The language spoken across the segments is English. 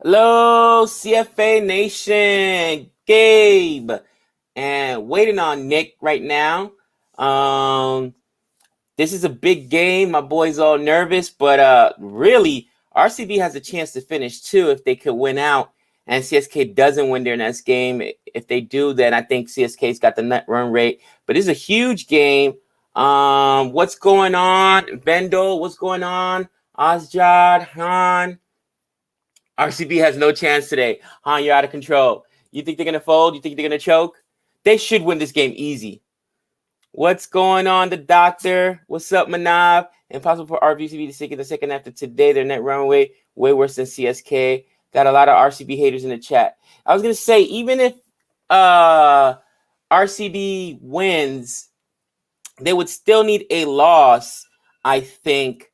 Hello, CFA Nation. Gabe. And waiting on Nick right now. This is a big game. My boy's all nervous, but really, RCB has a chance to finish too if they could win out. And CSK doesn't win their next game. If they do, then I think CSK's got the net run rate. But it's a huge game. What's going on? Bendel, what's going on? Asjad, Han. RCB has no chance today. Han, you're out of control. You think they're going to fold? You think they're going to choke? They should win this game easy. What's going on, the doctor? What's up, Manav? Impossible for RCB to sink in the second after today. Their net runway way worse than CSK. Got a lot of RCB haters in the chat. I was going to say, even if RCB wins, they would still need a loss, I think,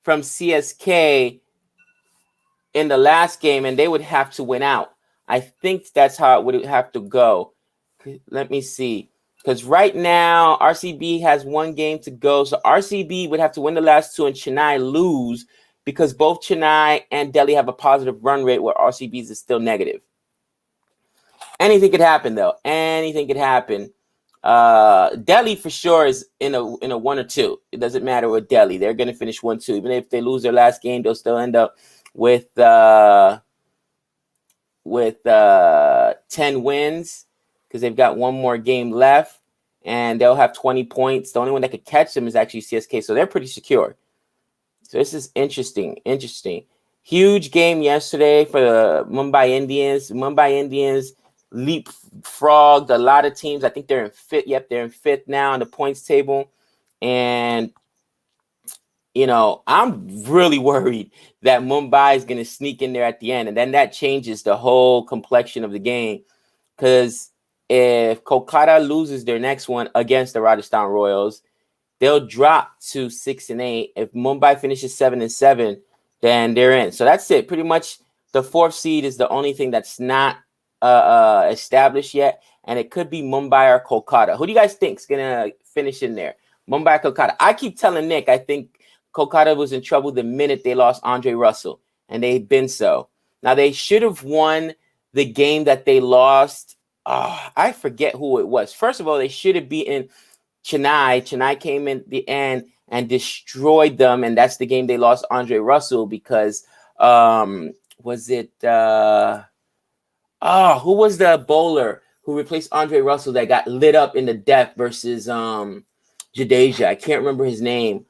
from CSK in the last game, and they would have to win out. I think that's how it would have to go. Let me see. Because right now, RCB has one game to go. So RCB would have to win the last two and Chennai lose because both Chennai and Delhi have a positive run rate where RCB's is still negative. Anything could happen, though. Anything could happen. Delhi for sure is in a 1 or 2. It doesn't matter with Delhi. They're going to finish 1-2. Even if they lose their last game, they'll still end up with 10 wins because they've got one more game left and they'll have 20 points. The only one that could catch them is actually CSK, so they're pretty secure. So this is interesting. Huge game yesterday for the Mumbai Indians. Mumbai Indians leapfrogged a lot of teams. I think they're in fifth. Yep, they're in fifth now on the points table. And I'm really worried that Mumbai is going to sneak in there at the end. And then that changes the whole complexion of the game. Because if Kolkata loses their next one against the Rajasthan Royals, they'll drop to 6-8. If Mumbai finishes 7-7, then they're in. So that's it. Pretty much the fourth seed is the only thing that's not established yet. And it could be Mumbai or Kolkata. Who do you guys think is going to finish in there? Mumbai or Kolkata? I keep telling Nick, I think Kolkata was in trouble the minute they lost Andre Russell, and they've been so. Now, they should have won the game that they lost. I forget who it was. First of all, they should have beaten Chennai. Chennai came in the end and destroyed them, and that's the game they lost Andre Russell because was it who was the bowler who replaced Andre Russell that got lit up in the death versus Jadeja? I can't remember his name.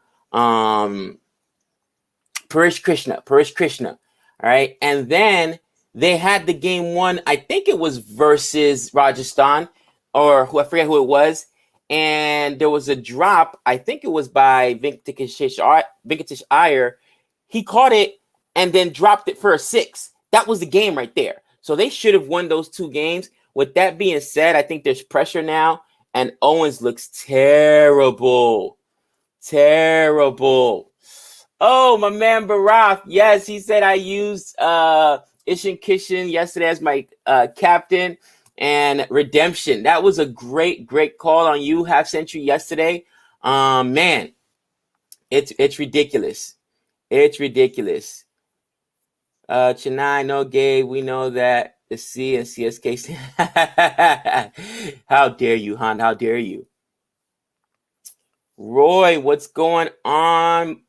Parish Krishna. All right. And then they had the game one, I think it was versus Rajasthan, or I forget who it was. And there was a drop, I think it was by Venkatesh Iyer. He caught it and then dropped it for a 6. That was the game right there. So they should have won those 2 games. With that being said, I think there's pressure now, and Owens looks terrible. Oh, my man Barack. Yes, he said I used Ishan Kishan yesterday as my captain and redemption. That was a great call on you, half century yesterday. Man, it's ridiculous. It's ridiculous. Chennai, no Gabe. We know that. The C and CSK. How dare you, Han? How dare you? Roy, what's going on?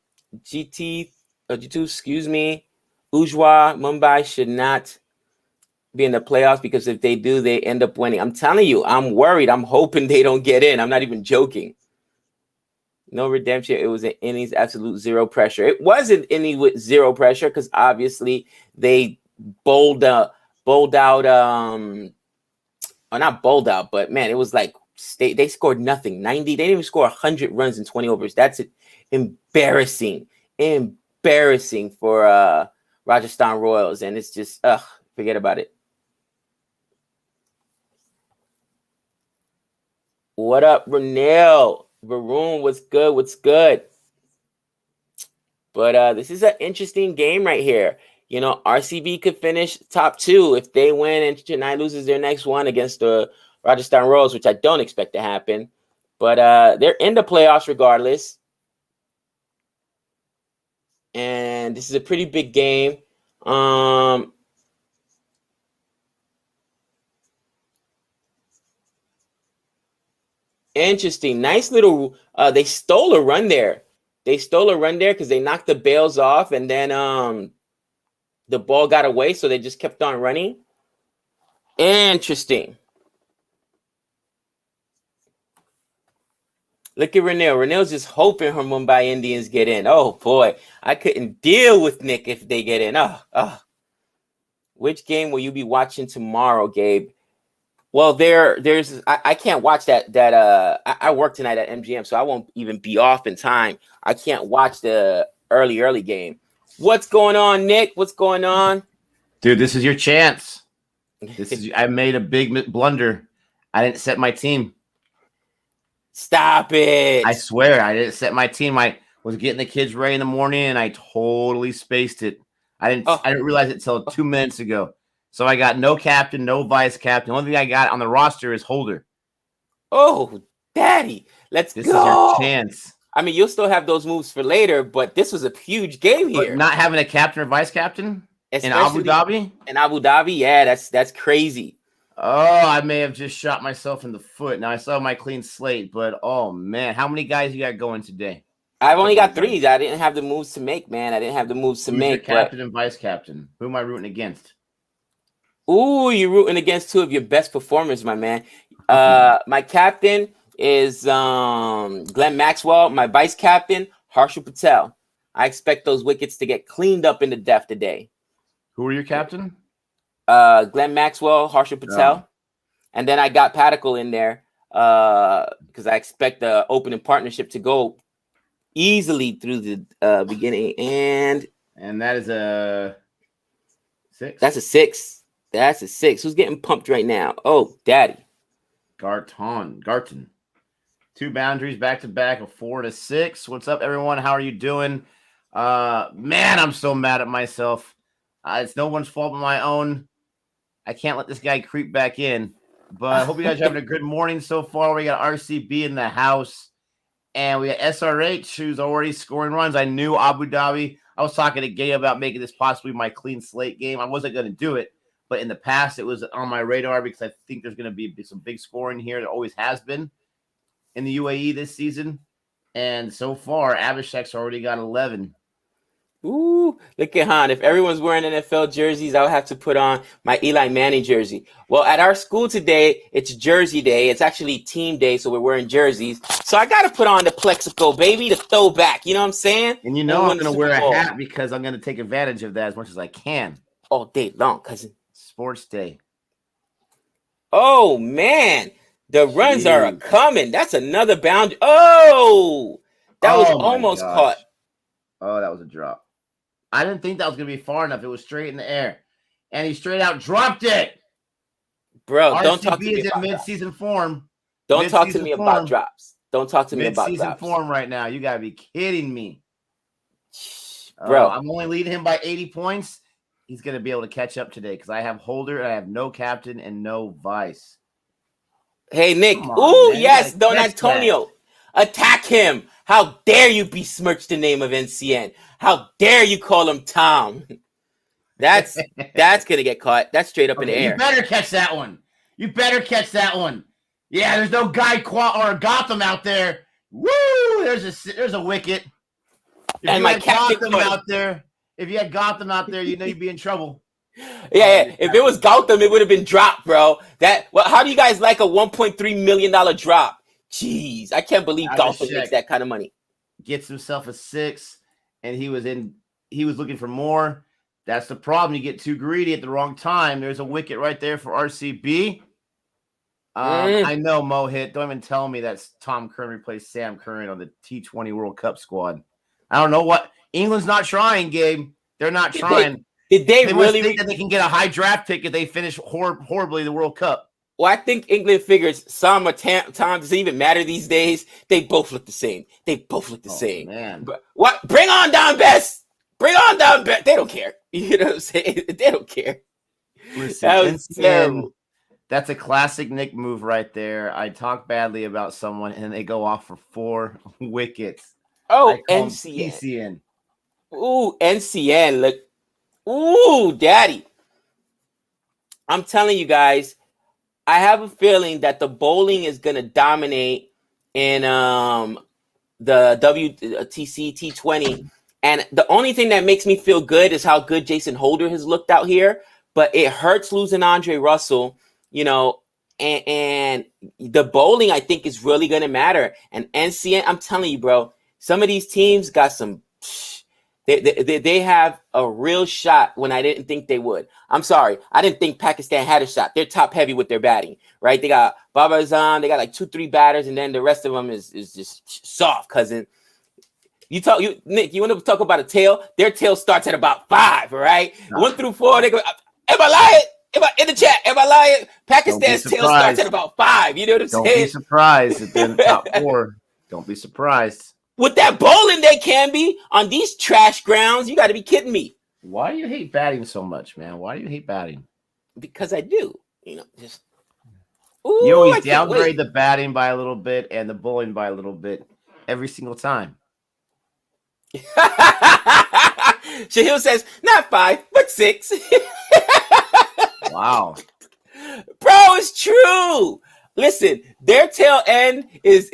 G2, excuse me. Ujwa, Mumbai should not be in the playoffs because if they do, they end up winning. I'm telling you, I'm worried. I'm hoping they don't get in. I'm not even joking. No redemption. It was an innings, absolute zero pressure. It wasn't any with zero pressure because obviously they bowled out. Or not bowled out, but man, it was like they scored nothing. 90. They didn't even score 100 runs in 20 overs. That's embarrassing for Rajasthan Royals, and it's just forget about it. What up, Renell? Varun, what's good? But this is an interesting game right here. RCB could finish top 2 if they win and Chennai loses their next one against the Rajasthan Royals, which I don't expect to happen. But they're in the playoffs regardless. And this is a pretty big game. Interesting. Nice little. They stole a run there. They stole a run there because they knocked the bails off, and then the ball got away, so they just kept on running. Interesting. Look at Renell. Renell's just hoping her Mumbai Indians get in. Oh boy, I couldn't deal with Nick if they get in. Oh. Which game will you be watching tomorrow, Gabe? Well, there's I can't watch that. I work tonight at MGM, so I won't even be off in time. I can't watch the early game. What's going on, Nick? What's going on? Dude, this is your chance. I made a big blunder. I didn't set my team. Stop it. I swear, I didn't set my team. I was getting the kids ready in the morning, and I totally spaced it. I didn't realize it until 2 minutes ago. So I got no captain, no vice captain. The only thing I got on the roster is holder. Oh, daddy. This go. This is your chance. I mean, you'll still have those moves for later, but this was a huge game here. But not having a captain or vice captain in Abu Dhabi? In Abu Dhabi, yeah, that's crazy. Oh, I may have just shot myself in the foot. Now I still have my clean slate, but oh man, how many guys you got going today? I've only got 3. I didn't have the moves to make, man. I didn't have the moves to make. Your captain and vice captain. Who am I rooting against? Ooh, you're rooting against 2 of your best performers, my man. My captain is Glenn Maxwell. My vice captain, Harshal Patel. I expect those wickets to get cleaned up in the death today. Who are your captain? Glenn Maxwell, Harshal Patel. And then I got Padikkal in there because I expect the opening partnership to go easily through the beginning. And that is a 6. That's a 6. That's a 6. Who's getting pumped right now? Oh, daddy. Garton. 2 boundaries back to back, a 4 to 6. What's up, everyone? How are you doing? Man, I'm so mad at myself. It's no one's fault but my own. I can't let this guy creep back in. But I hope you guys are having a good morning so far. We got RCB in the house. And we got SRH, who's already scoring runs. I knew Abu Dhabi. I was talking to Gay about making this possibly my clean slate game. I wasn't going to do it. But in the past, it was on my radar because I think there's going to be some big scoring here. There always has been in the UAE this season. And so far, Abhishek's already got 11. Ooh, look at Han. If everyone's wearing NFL jerseys, I'll have to put on my Eli Manning jersey. Well, at our school today, it's Jersey Day. It's actually team day, so we're wearing jerseys. So I got to put on the Plexico, baby, the throwback. You know what I'm saying? And I'm going to wear a hat because I'm going to take advantage of that as much as I can. All day long, cousin. Sports day. Oh, man. The runs are coming. That's another boundary. Oh, that was almost caught. Oh, that was a drop. I didn't think that was going to be far enough. It was straight in the air. And he straight out dropped it. Bro, RCB don't talk to me is about in mid-season form. Don't talk to me about drops. Don't talk to me about drops. Mid-season form right now. You got to be kidding me. Bro, I'm only leading him by 80 points. He's going to be able to catch up today because I have holder, I have no captain, and no vice. Hey, Nick. Ooh, yes, Don Antonio. Attack him. How dare you besmirch the name of NCN? How dare you call him Tom? That's going to get caught. That's straight up in the air. You better catch that one. Yeah, there's no Guy or Gotham out there. Woo! There's a wicket. If you had Gotham out there, you know you'd be in trouble. Yeah. If it was Gotham, it would have been dropped, bro. How do you guys like a $1.3 million drop? Jeez, I can't believe Gotham makes that kind of money. Gets himself a 6, and he was looking for more. That's the problem. You get too greedy at the wrong time. There's a wicket right there for RCB. I know, Mohit. Don't even tell me that's Tom Curran replaced Sam Curran on the T20 World Cup squad. I don't know what England's not trying, Gabe. They're not trying. Did they really think that they can get a high draft pick if they finish horribly the World Cup? Well, I think England figures Tom does it even matter these days. They both look the same. Man. But what? Bring on Don Best. They don't care. You know what I'm saying? They don't care. Listen, that was terrible. That's a classic Nick move right there. I talk badly about someone and they go off for 4 wickets. Oh, NCN. Ooh, NCN. Look. Ooh, daddy. I'm telling you guys, I have a feeling that the bowling is going to dominate in the WTC T20. And the only thing that makes me feel good is how good Jason Holder has looked out here. But it hurts losing Andre Russell, you know, and the bowling, I think, is really going to matter. And NCN, I'm telling you, bro, some of these teams got some. They have a real shot when I didn't think they would. I'm sorry. I didn't think Pakistan had a shot. They're top heavy with their batting, right? They got Baba Azam. They got like 2-3 batters, and then the rest of them is just soft, cousin. Nick, you want to talk about a tail? Their tail starts at about 5, all right? 1 through 4, they go, am I lying? In the chat, am I lying? Pakistan's tail starts at about 5. You know what I'm saying? Don't be surprised if they're in the top 4. Don't be surprised. With that bowling, they can be on these trash grounds. You got to be kidding me. Why do you hate batting so much, man? Why do you hate batting? Because I do. You know, just. Ooh, you always downgrade the batting by a little bit and the bowling by a little bit every single time. Shahil says, not 5, but 6. Wow. Bro, it's true. Listen, their tail end is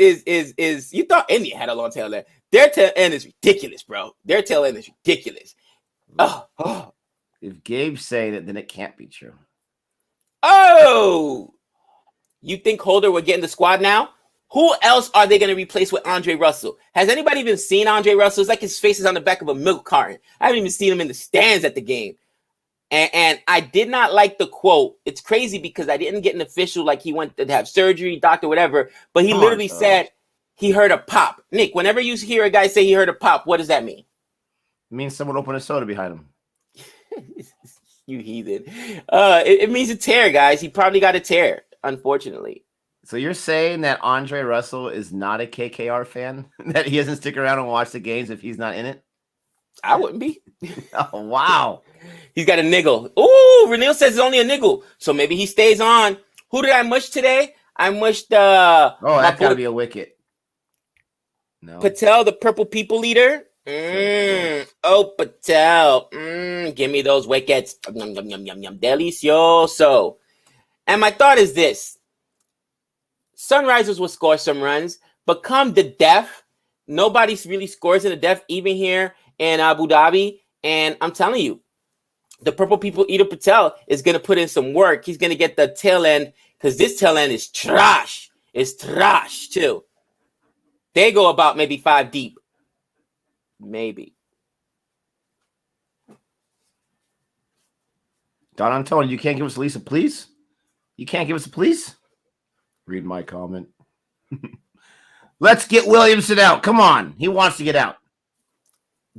you thought India had a long tail end. Their tail end is ridiculous, bro. Their tail end is ridiculous. Oh. If Gabe's saying it, then it can't be true. Oh, you think Holder would get in the squad now? Who else are they going to replace with Andre Russell? Has anybody even seen Andre Russell? It's like his face is on the back of a milk carton. I haven't even seen him in the stands at the game. And I did not like the quote. It's crazy because I didn't get an official, like he went to have surgery, doctor, whatever. But he literally said he heard a pop. Nick, whenever you hear a guy say he heard a pop, what does that mean? It means someone opened a soda behind him. You heathen. It means a tear, guys. He probably got a tear, unfortunately. So you're saying that Andre Russell is not a KKR fan? That he doesn't stick around and watch the games if he's not in it? I wouldn't be. Oh, wow. He's got a niggle. Ooh, Renil says it's only a niggle. So maybe he stays on. Who did I mush today? I mushed oh, that's got to be a wicket. No. Patel, the purple people leader. Oh, Patel. Give me those wickets. Yum, yum, yum, yum, yum. Delicioso. And my thought is this. Sunrisers will score some runs, but come the death, nobody really scores in the death, even here in Abu Dhabi. And I'm telling you, the purple people, Ida Patel, is going to put in some work. He's going to get the tail end because this tail end is trash. It's trash, too. They go about maybe 5 deep. Maybe. Don Antonio, you can't give us a Lisa, please? You can't give us a please? Read my comment. Let's get Williamson out. Come on. He wants to get out.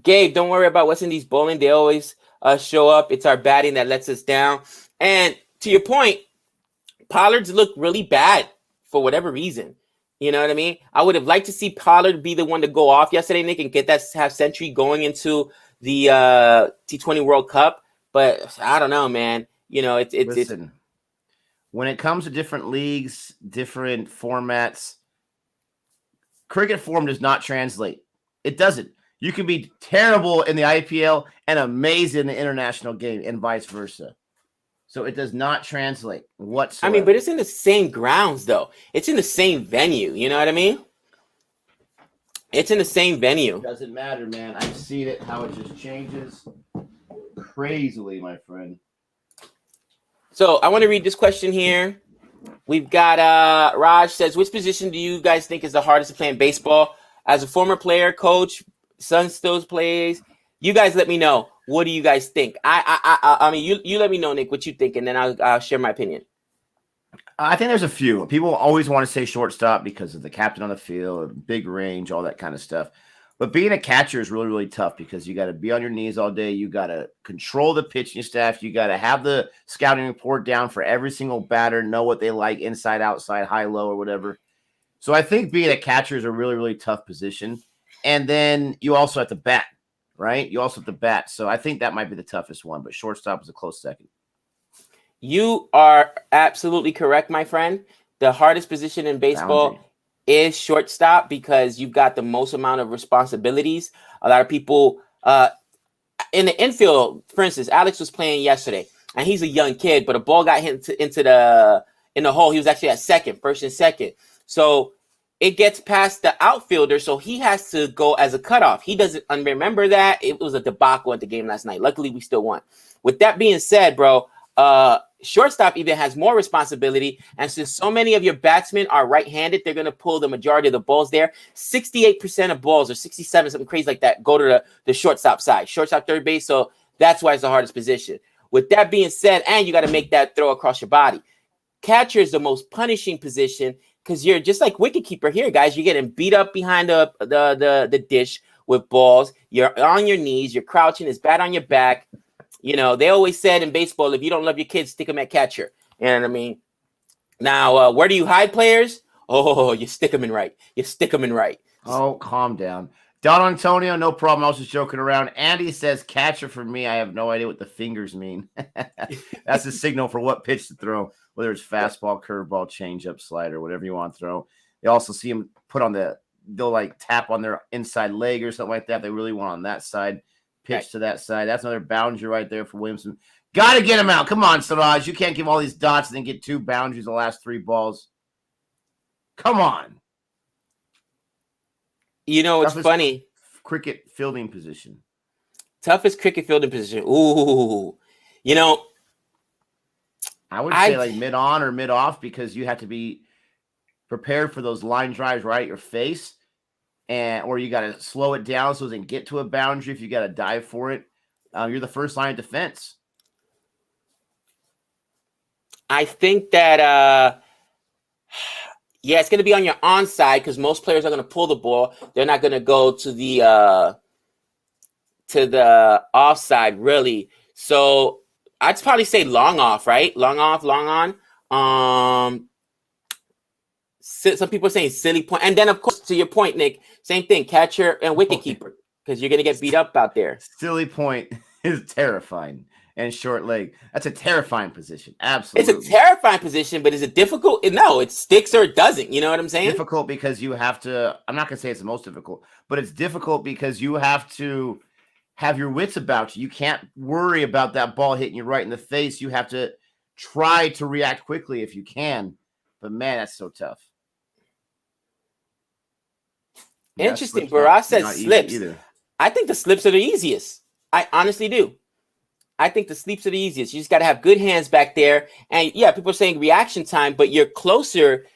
Gabe, don't worry about West Indies bowling. They always show up. It's our batting that lets us down. And to your point, Pollard's look really bad for whatever reason. You know what I mean? I would have liked to see Pollard be the one to go off yesterday, Nick, and get that half century going into the T20 World Cup. But I don't know, man. You know, Listen, when it comes to different leagues, different formats, cricket form does not translate. It doesn't. You can be terrible in the IPL and amazing in the international game and vice versa. So it does not translate whatsoever. I mean, but it's in the same grounds, though. It's in the same venue. You know what I mean? It's in the same venue. It doesn't matter, man. I've seen it, how it just changes crazily, my friend. So I want to read this question here. We've got Raj says, which position do you guys think is the hardest to play in baseball? As a former player, coach, son still plays. You guys let me know. What do you guys think? I mean, you let me know, Nick, what you think, and then I'll share my opinion. I think there's a few. People always want to say shortstop because of the captain on the field, big range, all that kind of stuff. But being a catcher is really, really tough because you got to be on your knees all day. You got to control the pitching staff. You got to have the scouting report down for every single batter, know what they like inside, outside, high, low, or whatever. So I think being a catcher is a really, really tough position. And then you also have to bat, right? You also have to bat. So I think that might be the toughest one, but shortstop is a close second. You are absolutely correct, my friend. The hardest position in baseball is shortstop because you've got the most amount of responsibilities. A lot of people in the infield, for instance, Alex was playing yesterday, and he's a young kid, but a ball got hit in the hole. He was actually at second, first and second. So it gets past the outfielder, so he has to go as a cutoff. He doesn't remember that. It was a debacle at the game last night. Luckily, we still won. With that being said, bro, shortstop even has more responsibility. And since so many of your batsmen are right-handed, they're going to pull the majority of the balls there. 68% of balls, or 67, something crazy like that, go to the shortstop side. Shortstop, third base, so that's why it's the hardest position. With that being said, and you got to make that throw across your body. Catcher is the most punishing position because you're just like wicketkeeper here, guys. You're getting beat up behind the dish with balls. You're on your knees. You're crouching. It's bad on your back. You know, they always said in baseball, if you don't love your kids, stick them at catcher. You know what I mean? Now, where do you hide players? Oh, you stick them in right. You stick them in right. Oh, calm down. Don Antonio, no problem. I was just joking around. Andy says catcher for me. I have no idea what the fingers mean. That's a signal for what pitch to throw, whether it's fastball, curveball, changeup, slider, whatever you want to throw. They also see him put on they'll like tap on their inside leg or something like that. They really want on that side, pitch to that side. That's another boundary right there for Williamson. Got to get him out. Come on, SRH. You can't give all these dots and then get 2 boundaries the last 3 balls. Come on. You know, it's funny. Cricket fielding position. Toughest cricket fielding position. Ooh. You know, I would say like mid-on or mid-off because you have to be prepared for those line drives right at your face, or you got to slow it down so it doesn't get to a boundary if you got to dive for it. You're the first line of defense. I think that yeah, it's going to be on your onside because most players are going to pull the ball. They're not going to go to the offside, really. So I'd probably say long off, right? Long off, long on. Some people are saying silly point. And then, of course, to your point, Nick, same thing, catcher and wicketkeeper because you're going to get beat up out there. Silly point is terrifying. And short leg. That's a terrifying position. Absolutely. It's a terrifying position, but is it difficult? No, it sticks or it doesn't. You know what I'm saying? Difficult because you have to, I'm not going to say it's the most difficult, but it's difficult because you have to have your wits about you. You can't worry about that ball hitting you right in the face. You have to try to react quickly if you can. But man, that's so tough. Interesting. Baraz says slips. I think the slips are the easiest. I honestly do. I think the sleeps are the easiest. You just got to have good hands back there. And yeah, people are saying reaction time, but you're closer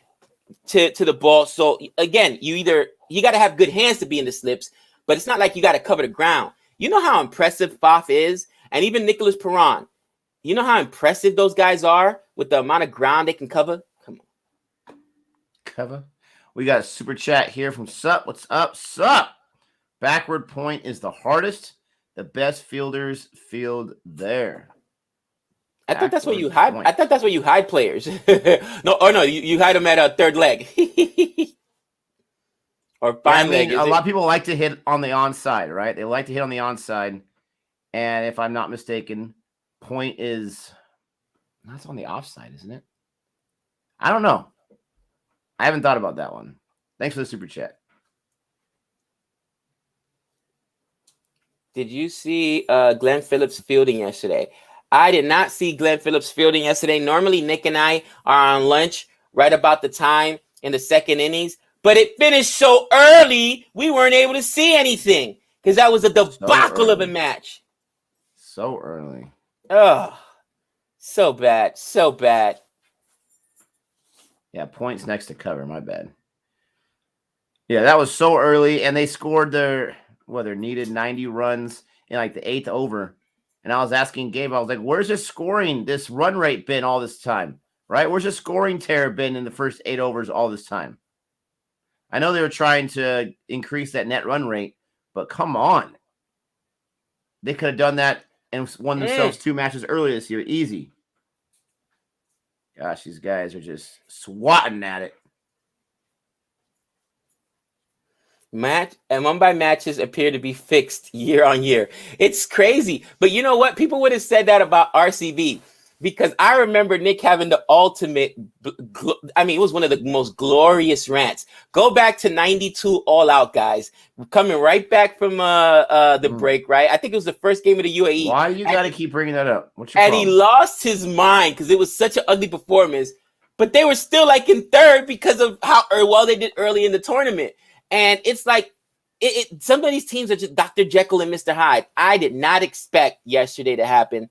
to the ball. So again, you got to have good hands to be in the slips, but it's not like you got to cover the ground. You know how impressive Faf is? And even Nicholas Perron. You know how impressive those guys are with the amount of ground they can cover? Come on. Cover. We got a super chat here from Sup. What's up, Sup? Backward point is the hardest. The best fielders field there. I thought that's where you hide. I thought that's where you hide players. No, you hide them at a third leg. Or fine leg. A lot of people like to hit on the onside, right? They like to hit on the onside. And if I'm not mistaken, point is that's on the offside, isn't it? I don't know. I haven't thought about that one. Thanks for the super chat. Did you see Glenn Phillips fielding yesterday? I did not see Glenn Phillips fielding yesterday. Normally, Nick and I are on lunch right about the time in the second innings, but it finished so early, we weren't able to see anything because that was a debacle of a match. So early. Oh, so bad. So bad. Yeah, points next to cover. My bad. Yeah, that was so early, and they scored their needed 90 runs in like the 8th over. And I was asking Gabe, I was like, where's this run rate been all this time? Right? Where's the scoring terror been in the first 8 overs all this time? I know they were trying to increase that net run rate, but come on. They could have done that and won themselves 2 matches earlier this year. Easy. Gosh, these guys are just swatting at it. Mumbai matches appear to be fixed year on year. It's crazy. But you know what? People would have said that about RCB because I remember Nick having the ultimate. It was one of the most glorious rants. Go back to 92 All Out, guys. Coming right back from the break, right? I think it was the first game of the UAE. Why you got to keep bringing that up? He lost his mind because it was such an ugly performance. but they were still like in third because of how well they did early in the tournament. And it's like, some of these teams are just Dr. Jekyll and Mr. Hyde. I did not expect yesterday to happen.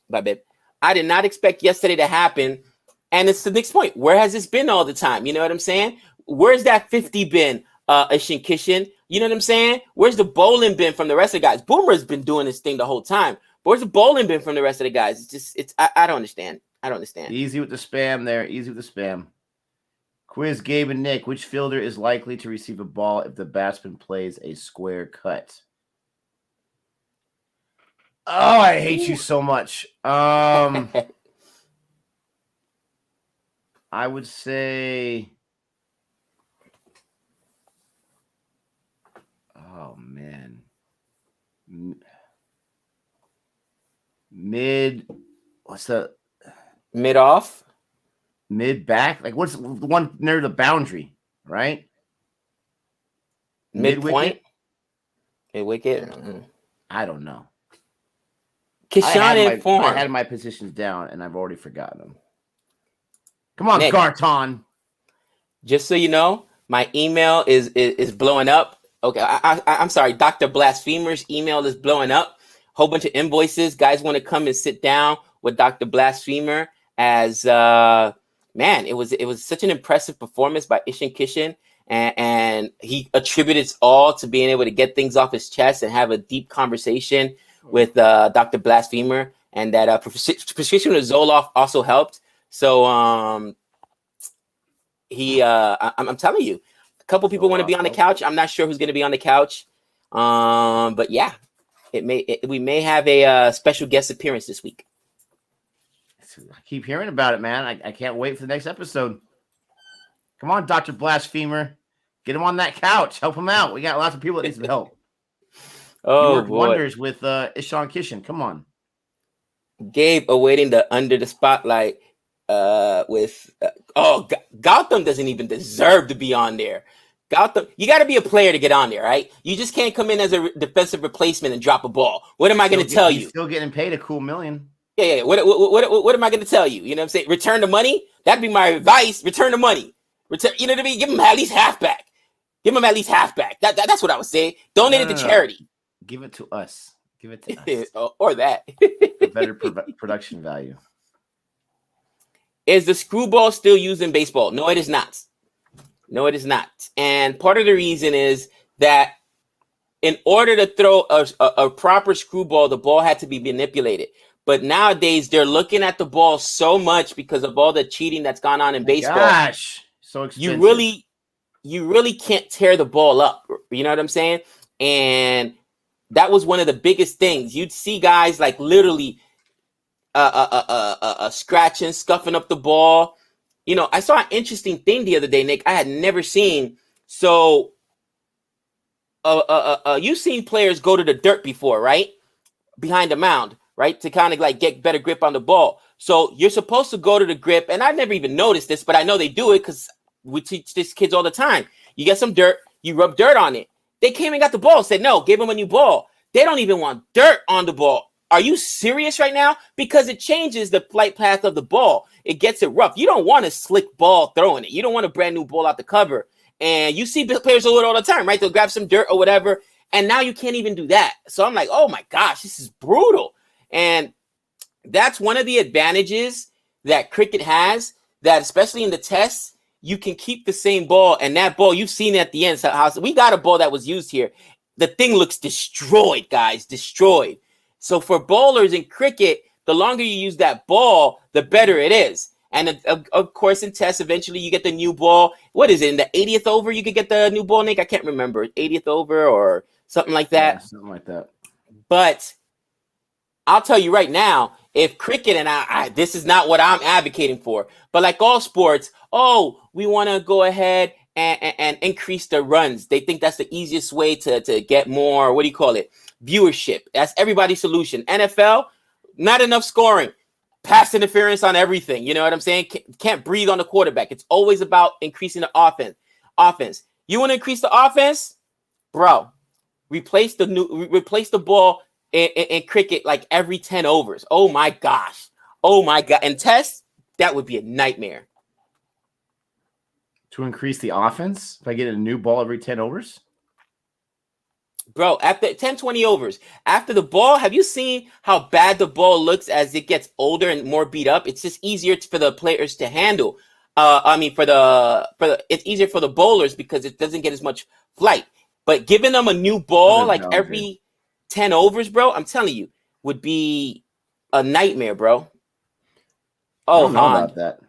Bye, babe. I did not expect yesterday to happen. And it's the next point. Where has this been all the time? You know what I'm saying? Where's that 50 been, Ishin Kishin? You know what I'm saying? Where's the bowling been from the rest of the guys? Boomer's been doing this thing the whole time. But where's the bowling been from the rest of the guys? I don't understand. I don't understand. Easy with the spam there. Easy with the spam. Quiz Gabe and Nick. Which fielder is likely to receive a ball if the batsman plays a square cut? Oh, I hate you so much. I would say... Oh, man. What's the... Mid-off? Mid-back? Like, what's the one near the boundary, right? Mid-point? Mid-wicket? I don't know. Kishan informed. I had my positions down, and I've already forgotten them. Come on, Nick, Garton. Just so you know, my email is blowing up. Okay, I'm sorry. Dr. Blasphemer's email is blowing up. Whole bunch of invoices. Guys want to come and sit down with Dr. Blasphemer as man, it was such an impressive performance by Ishin Kishin, and he attributed it all to being able to get things off his chest and have a deep conversation with Dr. Blasphemer, and that prescription of Zoloft also helped. So I'm telling you, a couple people want to be on the couch. I'm not sure who's going to be on the couch, but yeah, we may have a special guest appearance this week. I keep hearing about it, man. I can't wait for the next episode. Come on, Dr. Blasphemer. Get him on that couch. Help him out. We got lots of people that need some help. Oh, you worked boy. wonders with Ishan Kishin. Come on. Gabe awaiting the under the spotlight with Gautam doesn't even deserve to be on there. Gautam, you got to be a player to get on there, right? You just can't come in as a defensive replacement and drop a ball. What am I going to tell you? Still getting paid a cool $1 million. Yeah. What am I going to tell you? You know what I'm saying? Return the money. That'd be my advice. Return the money. Return. You know what I mean? Give him at least half back. Give him at least half back. That's what I would say. Donate it to charity. Give it to us. Give it to us. Or that. For better production value. Is the screwball still used in baseball? No, it is not. No, it is not. And part of the reason is that in order to throw a proper screwball, the ball had to be manipulated. But nowadays, they're looking at the ball so much because of all the cheating that's gone on in baseball. Gosh, so expensive. You really can't tear the ball up. You know what I'm saying? And that was one of the biggest things. You'd see guys like literally scratching, scuffing up the ball. You know, I saw an interesting thing the other day, Nick, I had never seen. So you've seen players go to the dirt before, right? Behind the mound, right? To kind of like get better grip on the ball. So you're supposed to go to the grip. And I never even noticed this, but I know they do it because we teach these kids all the time. You get some dirt, you rub dirt on it. They came and got the ball, said no, gave them a new ball. They don't even want dirt on the ball. Are you serious right now? Because it changes the flight path of the ball. It gets it rough. You don't want a slick ball throwing it. You don't want a brand new ball out the cover. And you see players do it all the time, right? They'll grab some dirt or whatever. And now you can't even do that. So I'm like, oh my gosh, this is brutal. And that's one of the advantages that cricket has, that especially in the tests, you can keep the same ball. And that ball, you've seen it at the end. So we got a ball that was used here. The thing looks destroyed, guys, destroyed. So for bowlers in cricket, the longer you use that ball, the better it is. And of course, in tests, eventually you get the new ball. What is it? In the 80th over, you could get the new ball, Nick? I can't remember. 80th over or something like that. Yeah, something like that. But I'll tell you right now, if cricket, and I this is not what I'm advocating for, but like all sports, we want to go ahead and increase the runs. They think that's the easiest way to get more, what do you call it? Viewership. That's everybody's solution. NFL, not enough scoring. Pass interference on everything. You know what I'm saying? Can't breathe on the quarterback. It's always about increasing the offense. You want to increase the offense? Bro, replace the ball in cricket like every 10 overs. Oh my gosh. Oh my God. And tests, That would be a nightmare. To increase the offense, if I get a new ball every 10 overs? Bro, after 10, 20 overs, after the ball, have you seen how bad the ball looks as it gets older and more beat up? It's just easier for the players to handle. It's easier for the bowlers because it doesn't get as much flight. But giving them a new ball like every 10 overs, bro, I'm telling you, would be a nightmare, bro. Oh, I don't know about that.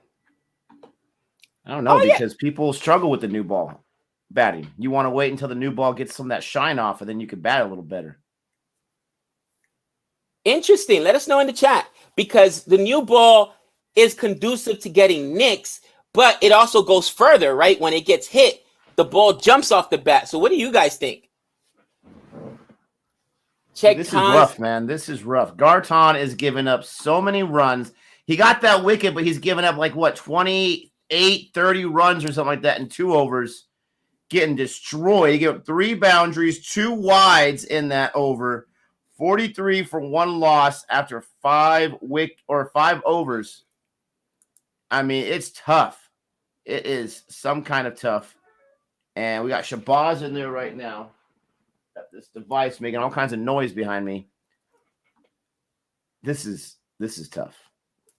I don't know because people struggle with the new ball batting. You want to wait until the new ball gets some of that shine off, and then you can bat a little better. Interesting. Let us know in the chat because the new ball is conducive to getting nicks, but it also goes further, right? When it gets hit, the ball jumps off the bat. So what do you guys think? This is rough, man. This is rough. Garton is giving up so many runs. He got that wicket, but he's given up like, what, 28, 30 runs or something like that in 2 overs. Getting destroyed. He gave up 3 boundaries, 2 wides in that over. 43 for 1 loss after 5 overs. I mean, it's tough. It is some kind of tough. And we got Shabazz in there right now. Got this device making all kinds of noise behind me. This is tough.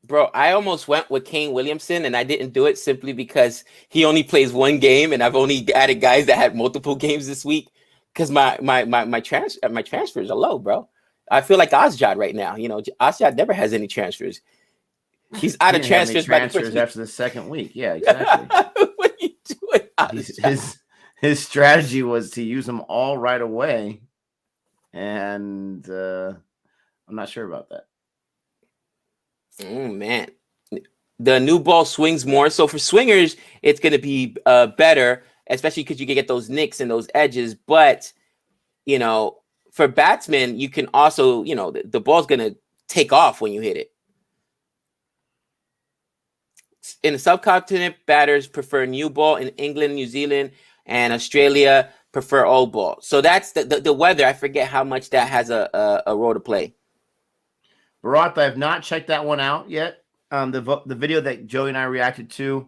Bro, I almost went with Kane Williamson, and I didn't do it simply because he only plays 1 game, and I've only added guys that had multiple games this week because my transfers are low, bro. I feel like Ozjad right now. You know, Ozjad never has any transfers. He's out of transfers after the second week. Yeah, exactly. What are you doing? His strategy was to use them all right away, and I'm not sure about that. Oh, man. The new ball swings more. So for swingers, it's going to be better, especially because you can get those nicks and those edges. But, you know, for batsmen, you can also, you know, the ball's going to take off when you hit it. In the subcontinent, batters prefer new ball. In England, New Zealand, and Australia prefer old ball. So that's the weather. I forget how much that has a role to play. Bharat, I have not checked that one out yet. The video that Joey and I reacted to,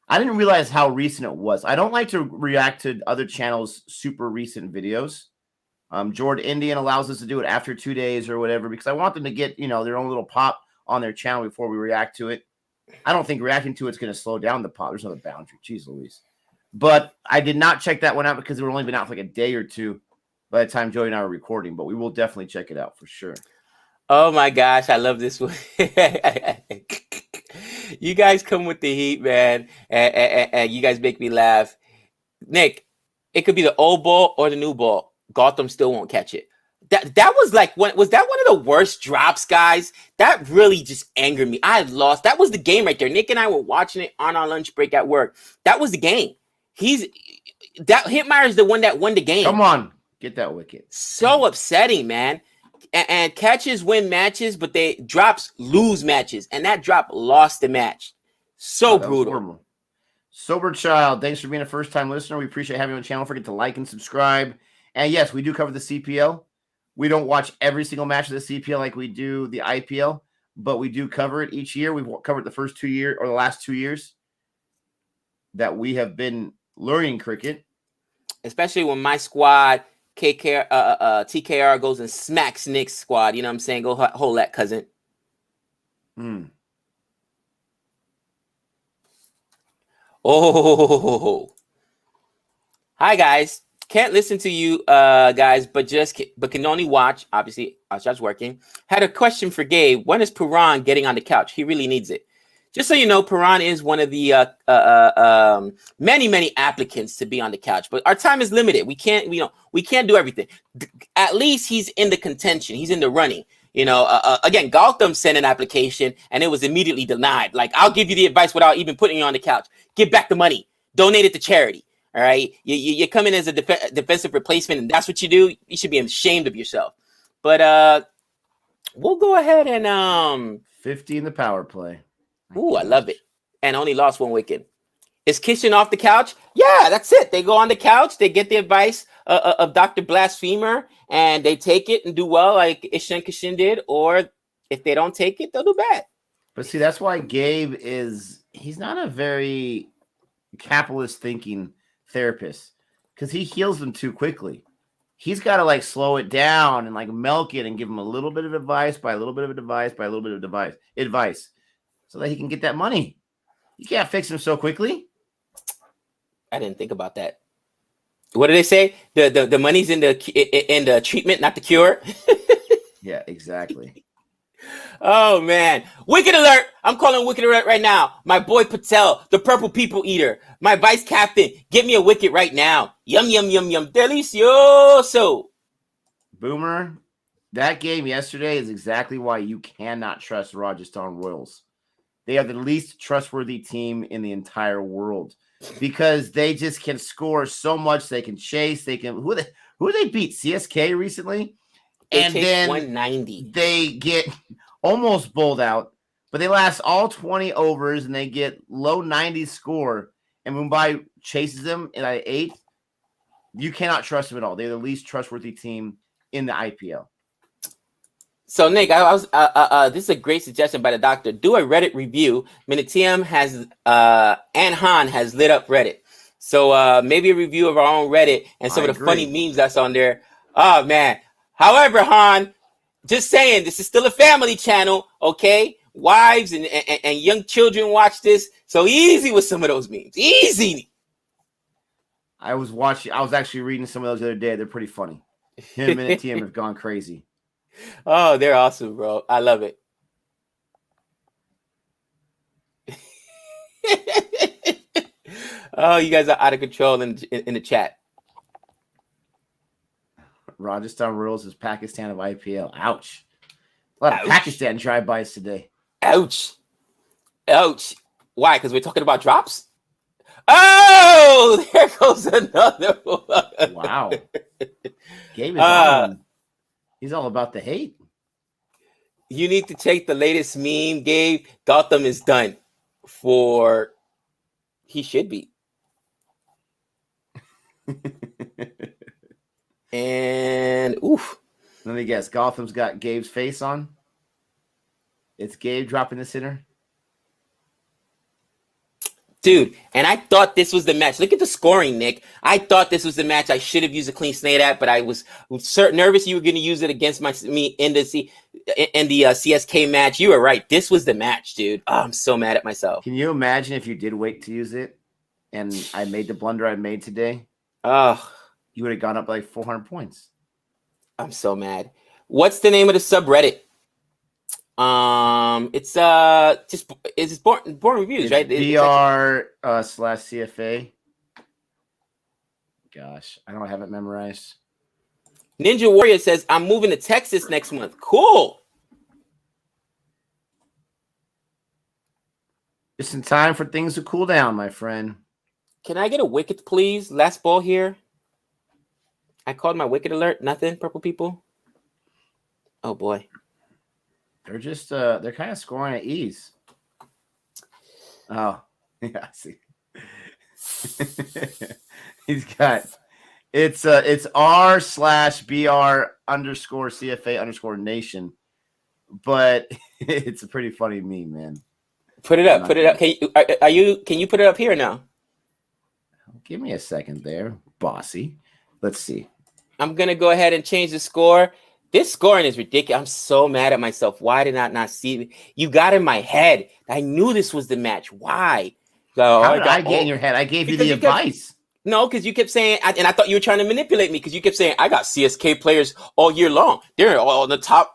I didn't realize how recent it was. I don't like to react to other channels' super recent videos. Jordan Indian allows us to do it after 2 days or whatever because I want them to get, you know, their own little pop on their channel before we react to it. I don't think reacting to it's going to slow down the pop. There's another boundary. Jeez Louise. But I did not check that one out because it would only been out for like a day or 2 by the time Joey and I were recording. But we will definitely check it out for sure. Oh my gosh, I love this one. You guys come with the heat, man, and you guys make me laugh. Nick, it could be the old ball or the new ball. Gotham still won't catch it. That was like was that one of the worst drops, guys? That really just angered me. I had lost. That was the game right there. Nick and I were watching it on our lunch break at work. That was the game. Hitmeyer is the one that won the game. Come on, get that wicket. So upsetting, man. And catches win matches, but drops lose matches. And that drop lost the match. So brutal. Sober Child, thanks for being a first-time listener. We appreciate having you on the channel. Don't forget to like and subscribe. And yes, we do cover the CPL. We don't watch every single match of the CPL like we do the IPL, but we do cover it each year. We've covered the first 2 years or the last 2 years that we have been learning cricket. Especially when my squad TKR goes and smacks Nick's squad. You know what I'm saying? Go hold that, cousin. Oh, hi guys. Can't listen to you guys, but can only watch. Obviously, Ashad's working. Had a question for Gabe. When is Puran getting on the couch? He really needs it. Just so you know, Puran is one of the many applicants to be on the couch, but our time is limited. We can't do everything. At least he's in the contention. He's in the running. You know, again, Gautam sent an application and it was immediately denied. Like, I'll give you the advice without even putting you on the couch. Give back the money. Donate it to charity. All right. You come in as a defensive replacement and that's what you do. You should be ashamed of yourself. But we'll go ahead and 50 in the power play. Ooh, I love it. And only lost 1 wicket. Is Kishan off the couch? Yeah, that's it. They go on the couch. They get the advice of Dr. Blasphemer, and they take it and do well like Ishan Kishan did. Or if they don't take it, they'll do bad. But see, that's why Gabe he's not a very capitalist thinking therapist because he heals them too quickly. He's got to like slow it down and like milk it and give him a little bit of advice by a little bit of advice by a little bit of advice so that he can get that money. You can't fix him so quickly. I didn't think about that. What do they say? The money's in the treatment, not the cure. Yeah, exactly. Oh man, Wicked Alert! I'm calling Wicked Alert right now. My boy Patel, the Purple People Eater, my vice captain. Get me a wicket right now. Yum yum yum yum, delicioso. Boomer, that game yesterday is exactly why you cannot trust Rajasthan Royals. They are the least trustworthy team in the entire world because they just can score so much. They can chase. They can who they beat CSK recently, and then 190. They get almost bowled out, but they last all 20 overs and they get low 90s score. And Mumbai chases them at 8. You cannot trust them at all. They're the least trustworthy team in the IPL. So Nick, this is a great suggestion by the doctor. Do a Reddit review. Minitium has and Han has lit up Reddit. So maybe a review of our own Reddit and some of the funny memes that's on there. Oh man. However, Han, just saying, this is still a family channel, okay? Wives and young children watch this. So easy with some of those memes. Easy. I was actually reading some of those the other day. They're pretty funny. Him and TM have gone crazy. Oh, they're awesome, bro. I love it. Oh, you guys are out of control in the chat. Rajasthan Royals is Pakistan of IPL. Ouch. A lot of Pakistan drive-bys today. Ouch. Why? Because we're talking about drops? Oh, there goes another one. Wow. Gabe is on. He's all about the hate. You need to take the latest meme, Gabe. Gotham is done for. He should be. And oof. Let me guess. Gotham's got Gabe's face on. It's Gabe dropping the center. Dude, and I thought this was the match. Look at the scoring, Nick. I thought this was the match. I should have used a clean slate at, but I was nervous you were going to use it against me in the CSK match. You were right. This was the match, dude. Oh, I'm so mad at myself. Can you imagine if you did wait to use it and I made the blunder I made today? Oh, you would have gone up like 400 points. I'm so mad. What's the name of the subreddit? It's Born Reviews, right? BR/CFA. Gosh, I don't have it memorized. Ninja Warrior says, I'm moving to Texas next month. Cool. Just in time for things to cool down, my friend. Can I get a wicket, please? Last ball here. I called my wicket alert. Nothing, Purple People. Oh, boy. They're just they're kind of scoring at ease. Oh, yeah, I see. He's got it's r/BR_CFA_nation, but it's a pretty funny meme, man. Put it up. Can you put it up here now? Give me a second there, bossy. Let's see. I'm gonna go ahead and change the score. This scoring is ridiculous. I'm so mad at myself. Why did I not see it? You got in my head. I knew this was the match. Why? How did I get in your head? I gave you the advice. No, because you kept saying, and I thought you were trying to manipulate me because you kept saying, I got CSK players all year long. They're all the top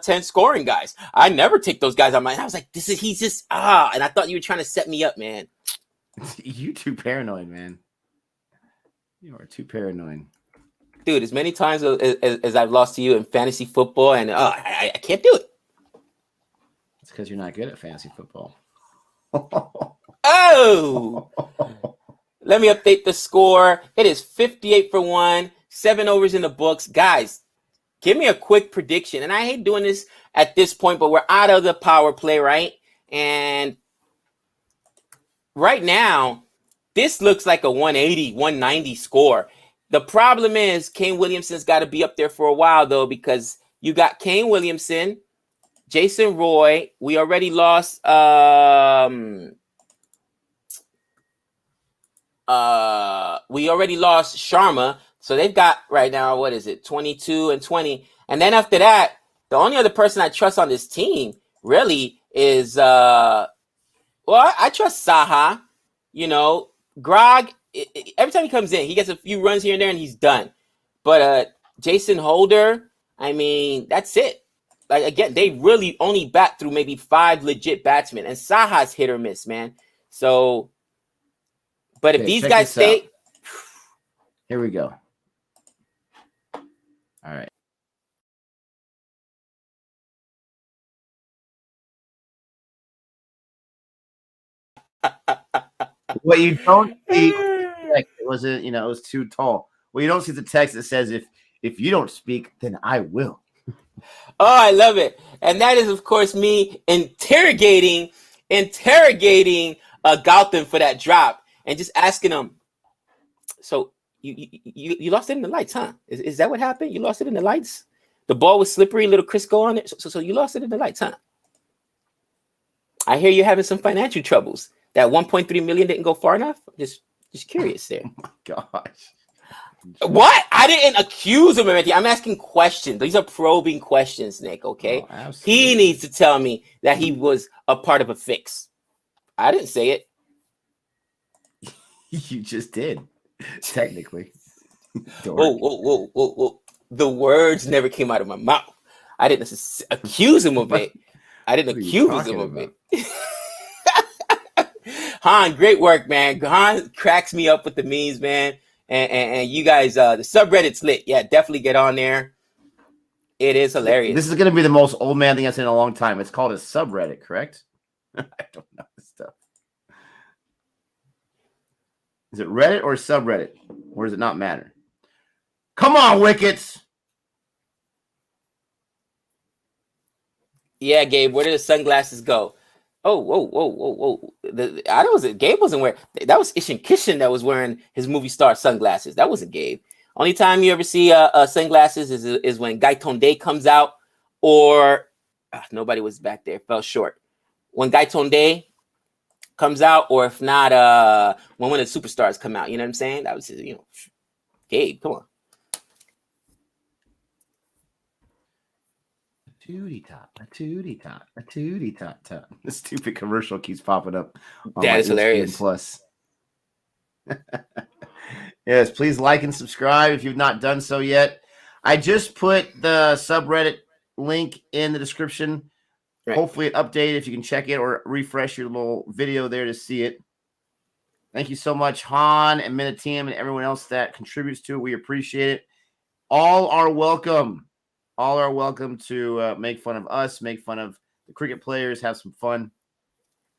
10 scoring guys. I never take those guys on my. I was like, he's just, and I thought you were trying to set me up, man. You too paranoid, man. You are too paranoid. Dude, as many times as I've lost to you in fantasy football, and I can't do it. It's because you're not good at fantasy football. Oh! Let me update the score. It is 58 for 1, 7 overs in the books. Guys, give me a quick prediction. And I hate doing this at this point, but we're out of the power play, right? And right now, this looks like a 180, 190 score. The problem is Kane Williamson's got to be up there for a while, though, because you got Kane Williamson, Jason Roy. We already lost. We already lost Sharma. So they've got right now, what is it, 22 and 20. And then after that, the only other person I trust on this team really is, I trust Saha. You know, Grog, every time he comes in, he gets a few runs here and there and he's done. But Jason Holder, I mean, that's it. Like, again, they really only bat through maybe 5 legit batsmen. And Saha's hit or miss, man. So, but if these guys stay... Out. Here we go. All right. What you don't see, it wasn't, it was too tall. Well, you don't see the text that says, if you don't speak, then I will. Oh, I love it. And that is, of course, me interrogating Gautam for that drop and just asking him, so you lost it in the lights, huh? Is that what happened? You lost it in the lights? The ball was slippery, little Crisco on it. So you lost it in the lights, huh? I hear you're having some financial troubles. That 1.3 million didn't go far enough? Just curious there. Oh my gosh. What? I didn't accuse him of anything. I'm asking questions. These are probing questions, Nick, okay? Oh, he needs to tell me that he was a part of a fix. I didn't say it. You just did, technically. Whoa. The words never came out of my mouth. I didn't accuse him of it. I didn't accuse him of it. Han, great work, man. Han cracks me up with the memes, man. And you guys, the subreddit's lit. Yeah, definitely get on there. It is hilarious. This is going to be the most old man thing I've seen in a long time. It's called a subreddit, correct? I don't know this stuff. Is it Reddit or subreddit? Or does it not matter? Come on, Wickets! Yeah, Gabe, where did the sunglasses go? Whoa. I wasn't, Gabe wasn't wearing, that was Ishin Kishin that was wearing his movie star sunglasses. That wasn't Gabe. Only time you ever see sunglasses is when Gaiton Day comes out, or nobody was back there, fell short. When Gaiton Day comes out, or if not, when one of the superstars come out, you know what I'm saying? That was, Gabe, come on. A tootie tot. The stupid commercial keeps popping up. That is hilarious. Plus. Yes, please like and subscribe if you've not done so yet. I just put the subreddit link in the description. Right. Hopefully it updated if you can check it or refresh your little video there to see it. Thank you so much, Han and Miniteam and everyone else that contributes to it. We appreciate it. All are welcome. All are welcome to make fun of us, make fun of the cricket players, have some fun.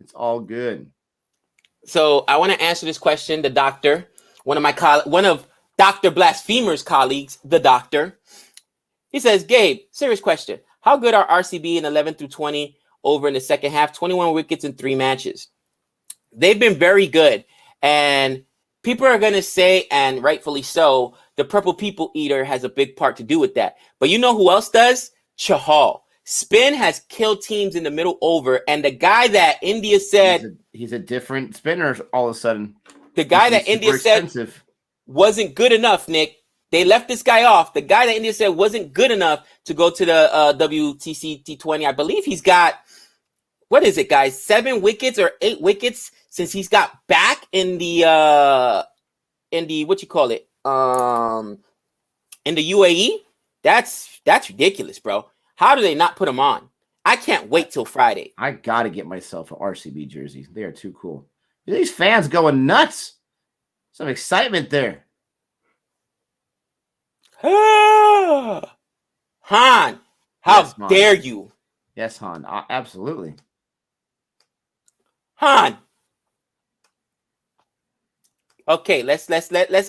It's all good. So I want to answer this question. The doctor, one of Dr. Blasphemer's colleagues, the doctor, he says, Gabe, serious question. How good are RCB in 11 through 20 over in the second half? 21 wickets in 3 matches. They've been very good. And people are going to say, and rightfully so, the Purple People Eater has a big part to do with that. But you know who else does? Chahal. Spin has killed teams in the middle over. And the guy that India said... He's a different spinner all of a sudden. The guy that India said wasn't good enough, Nick. They left this guy off. The guy that India said wasn't good enough to go to the WTC T20. I believe he's got... What is it, guys? 7 wickets or 8 wickets since he's got back in the what you call it? In the UAE. That's ridiculous, bro. How do they not put him on? I can't wait till Friday. I gotta get myself an RCB jersey. They are too cool. These fans going nuts. Some excitement there. Han, how dare you? Yes, Han. Absolutely. Han. Okay, let's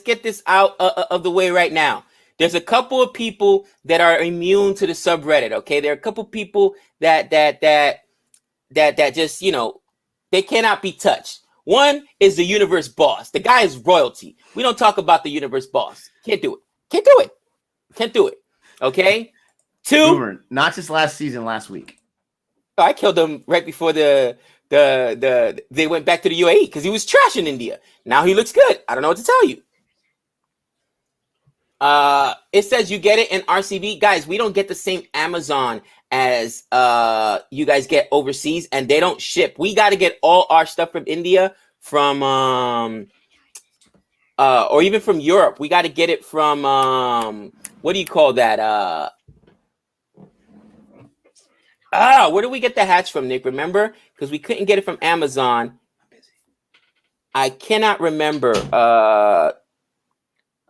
get this out of the way right now. There's a couple of people that are immune to the subreddit. Okay, there are a couple of people that just they cannot be touched. One is the universe boss. The guy is royalty. We don't talk about the universe boss. Can't do it. Okay. 2. Boomer, not just last season, last week. I killed him right before they went back to the UAE because he was trash in India. Now he looks good. I don't know what to tell you. It says you get it in RCB. Guys, we don't get the same Amazon as you guys get overseas, and they don't ship. We got to get all our stuff from India, from or even from Europe. We got to get it from what do you call that? Where do we get the hats from, Nick? Remember? Because we couldn't get it from Amazon. I cannot remember.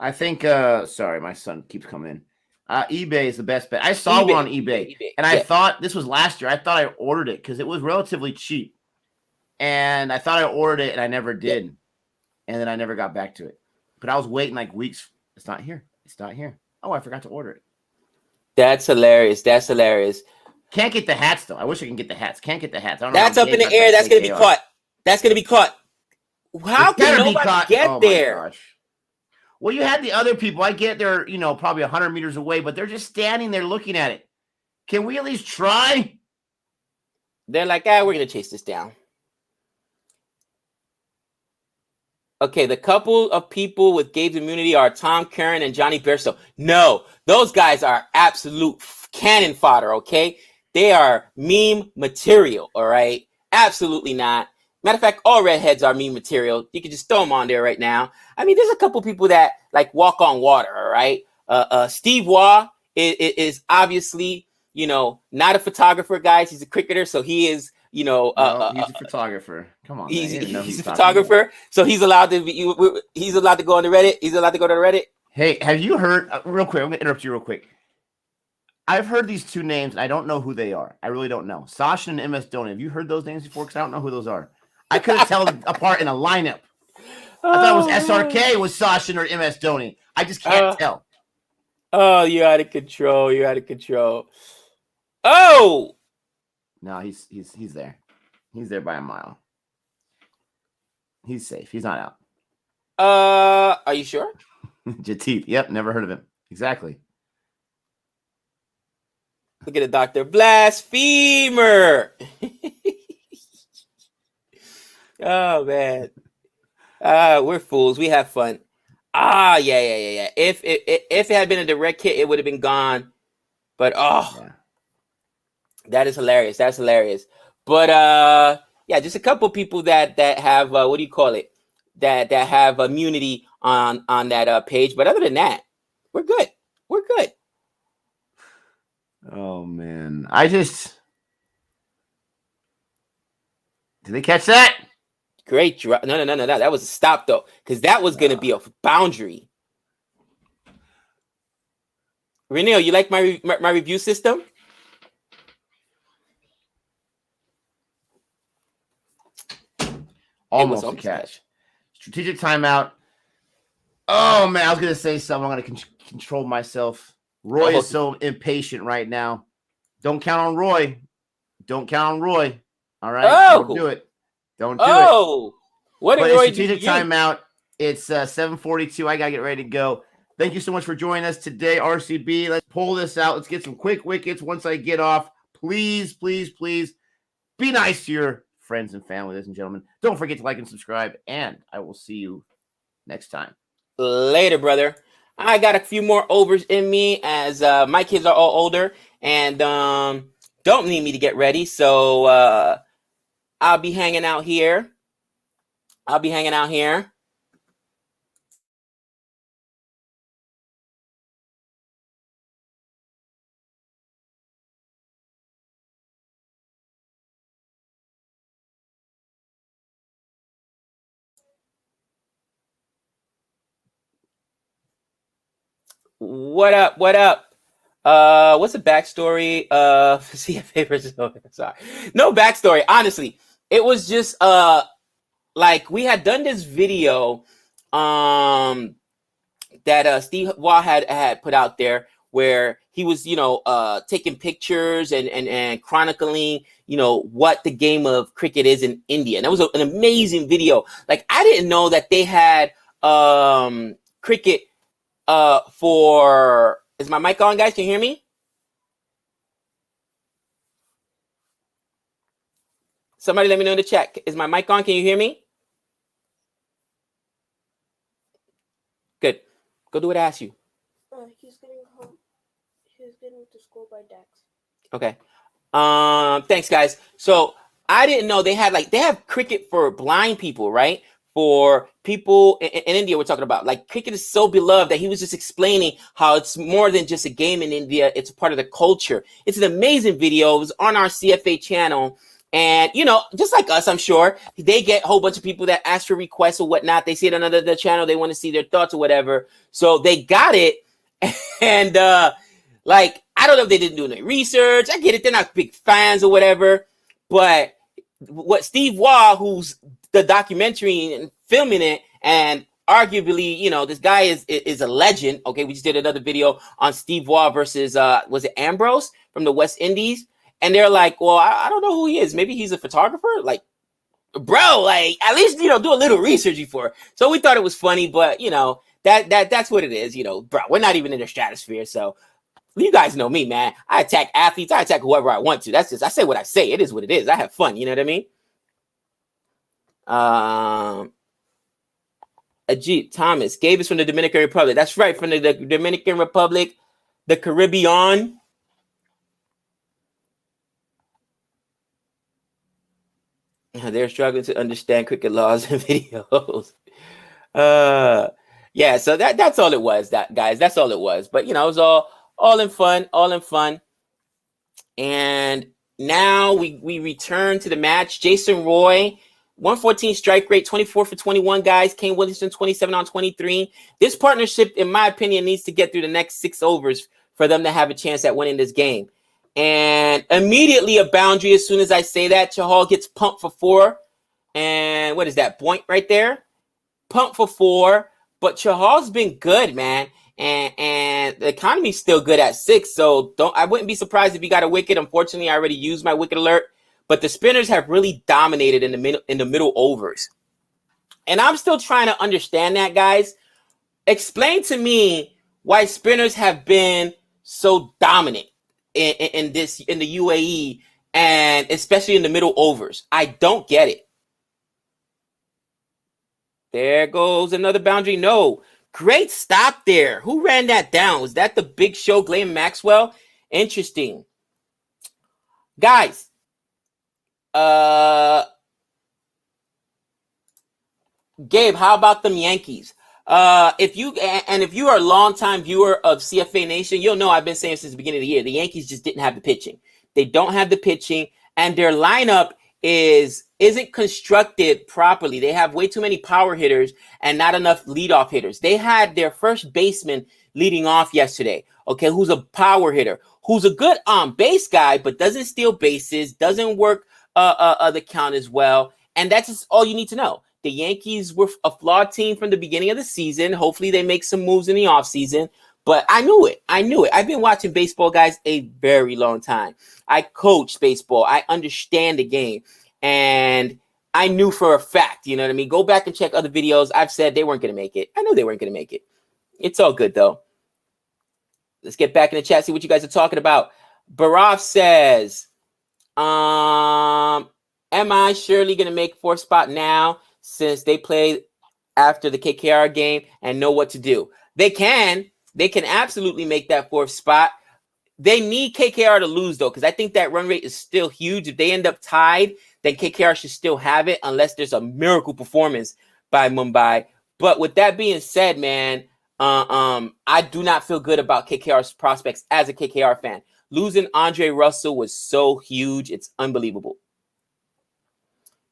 I think sorry, my son keeps coming in. eBay is the best bet. I saw one on eBay, and I thought this was last year. I thought I ordered it because it was relatively cheap, and I thought I ordered it, and I never did, and then I never got back to it. But I was waiting like weeks. It's not here. It's not here. Oh, I forgot to order it. That's hilarious. That's hilarious. Can't get the hats though. I wish I can get the hats. Can't get the hats. I don't know. That's up in the air. That's gonna be caught. That's gonna be caught. How can nobody get there? My gosh. Well, you had the other people. I get they're, probably 100 meters away, but they're just standing there looking at it. Can we at least try? They're like, we're going to chase this down. Okay, the couple of people with Gabe's immunity are Tom Curran and Johnny Bairstow. No, those guys are absolute cannon fodder, okay? They are meme material, all right? Absolutely not. Matter of fact, all redheads are meme material. You can just throw them on there right now. I mean, there's a couple people that like walk on water, all right? Steve Waugh is obviously, not a photographer, guys. He's a cricketer, so he is, he's a photographer. Come on, he's a photographer, so he's allowed to be. He's allowed to go on the Reddit. He's allowed to go to Reddit. Hey, have you heard? Real quick, I'm gonna interrupt you real quick. I've heard these two names, and I don't know who they are. I really don't know. Sasha and MS Dhoni. Have you heard those names before? Because I don't know who those are. I couldn't tell them apart in a lineup. I thought it was SRK with Sasha or MS Dhoni. I just can't tell. Oh, you're out of control. You're out of control. Oh! No, he's there. He's there by a mile. He's safe. He's not out. Are you sure? Jatif. Yep, never heard of him. Exactly. Look at the doctor. Blasphemer. Oh man. We're fools. We have fun. Yeah. If it had been a direct hit, it would have been gone. But that is hilarious. That's hilarious. But just a couple people that have what do you call it? That have immunity on that page. But other than that, we're good. We're good. Oh man. Did they catch that? Great drop. No. That was a stop, though, because that was going to be a boundary. Renil, you like my review system? Almost a catch. Strategic timeout. Oh, man. I was going to say something. I'm going to control myself. Roy is so impatient right now. Don't count on Roy. Don't count on Roy. All right? Don't do it. Don't do it. What did Roy do? Strategic timeout. It's 7:42. I gotta get ready to go. Thank you so much for joining us today, RCB. Let's pull this out. Let's get some quick wickets once I get off. Please, please, please be nice to your friends and family, ladies and gentlemen. Don't forget to like and subscribe, and I will see you next time. Later, brother. I got a few more overs in me as my kids are all older and don't need me to get ready. So I'll be hanging out here. What up? What's the backstory? CFA versus sorry. No backstory. Honestly, it was just like we had done this video that Steve Waugh had put out there where he was, taking pictures and chronicling, what the game of cricket is in India. And that was an amazing video. Like, I didn't know that they had cricket is my mic on, guys? Can you hear me? Somebody let me know in the chat. Is my mic on? Can you hear me? Good. Go do what I asked you. He's getting home. He's getting to school by Dex. Okay. Thanks, guys. So I didn't know they have cricket for blind people, right? For people in India, we're talking about, like, cricket is so beloved that he was just explaining how it's more than just a game in India. It's a part of the culture. It's an amazing video. It was on our CFA channel. And, you know, just like us, I'm sure, they get a whole bunch of people that ask for requests or whatnot. They see it on the channel. They want to see their thoughts or whatever. So they got it. And, like, I don't know if they didn't do any research. I get it. They're not big fans or whatever. But what Steve Waugh, who's the documentary and filming it, and arguably, you know, this guy is a legend. Okay, we just did another video on Steve Waugh versus, was it Ambrose from the West Indies? And they're like, well, I don't know who he is. Maybe he's a photographer. Like, bro, like, at least, you know, do a little research before. So we thought it was funny, but, you know, that's what it is. You know, bro, we're not even in their stratosphere. So you guys know me, man. I attack athletes. I attack whoever I want to. That's just, I say what I say. It is what it is. I have fun. You know what I mean? Ajit Thomas. Gabe is from the Dominican Republic. That's right. From the Dominican Republic, the Caribbean. They're struggling to understand cricket laws and videos. Yeah, so that's all it was, that guys. That's all it was. But, you know, it was all in fun. And now we return to the match. Jason Roy, 114 strike rate, 24 for 21, guys. Kane Williamson, 27 on 23. This partnership, in my opinion, needs to get through the next 6 overs for them to have a chance at winning this game. And immediately a boundary as soon as I say that. Chahal gets pumped for 4. And what is that? Point right there? Pumped for 4. But Chahal's been good, man. And the economy's still good at 6. So I wouldn't be surprised if he got a wicket. Unfortunately, I already used my wicket alert. But the spinners have really dominated in the middle overs. And I'm still trying to understand that, guys. Explain to me why spinners have been so dominant in the UAE, and especially in the middle overs. I don't get it. There goes another boundary. No. Great stop there. Who ran that down? Was that the Big Show, Glenn Maxwell? Interesting. Guys, Gabe, how about them Yankees? If you are a longtime viewer of CFA Nation, you'll know I've been saying since the beginning of the year, the Yankees just didn't have the pitching. They don't have the pitching, and their lineup isn't constructed properly. They have way too many power hitters and not enough leadoff hitters. They had their first baseman leading off yesterday, okay, who's a power hitter, who's a good base guy, but doesn't steal bases, doesn't work the count as well. And that's just all you need to know. The Yankees were a flawed team from the beginning of the season. Hopefully they make some moves in the offseason. But I knew it. I've been watching baseball, guys, a very long time. I coach baseball. I understand the game. And I knew for a fact, you know what I mean? Go back and check other videos. I've said they weren't going to make it. I knew they weren't going to make it. It's all good, though. Let's get back in the chat, see what you guys are talking about. Baraf says, am I surely going to make 4th spot now since they play after the KKR game and know what to do? They can absolutely make that 4th spot. They need KKR to lose, though, because I think that run rate is still huge. If they end up tied, then KKR should still have it unless there's a miracle performance by Mumbai. But with that being said, man, I do not feel good about KKR's prospects as a KKR fan. Losing Andre Russell was so huge. It's unbelievable.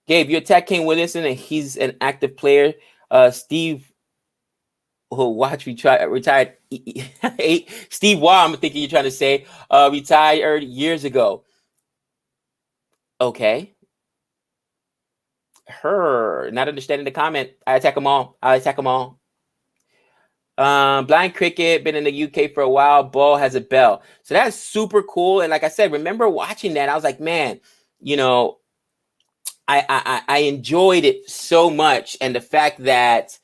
Gabe, you attack Kane Williamson, and he's an active player. Steve, retired. Steve Waugh, I'm thinking you're trying to say, retired years ago. Okay. Not understanding the comment. I attack them all. Blind cricket, been in the UK for a while. Ball has a bell. So that's super cool. And like I said, remember watching that, I was like, man, you know, I enjoyed it so much. And the fact that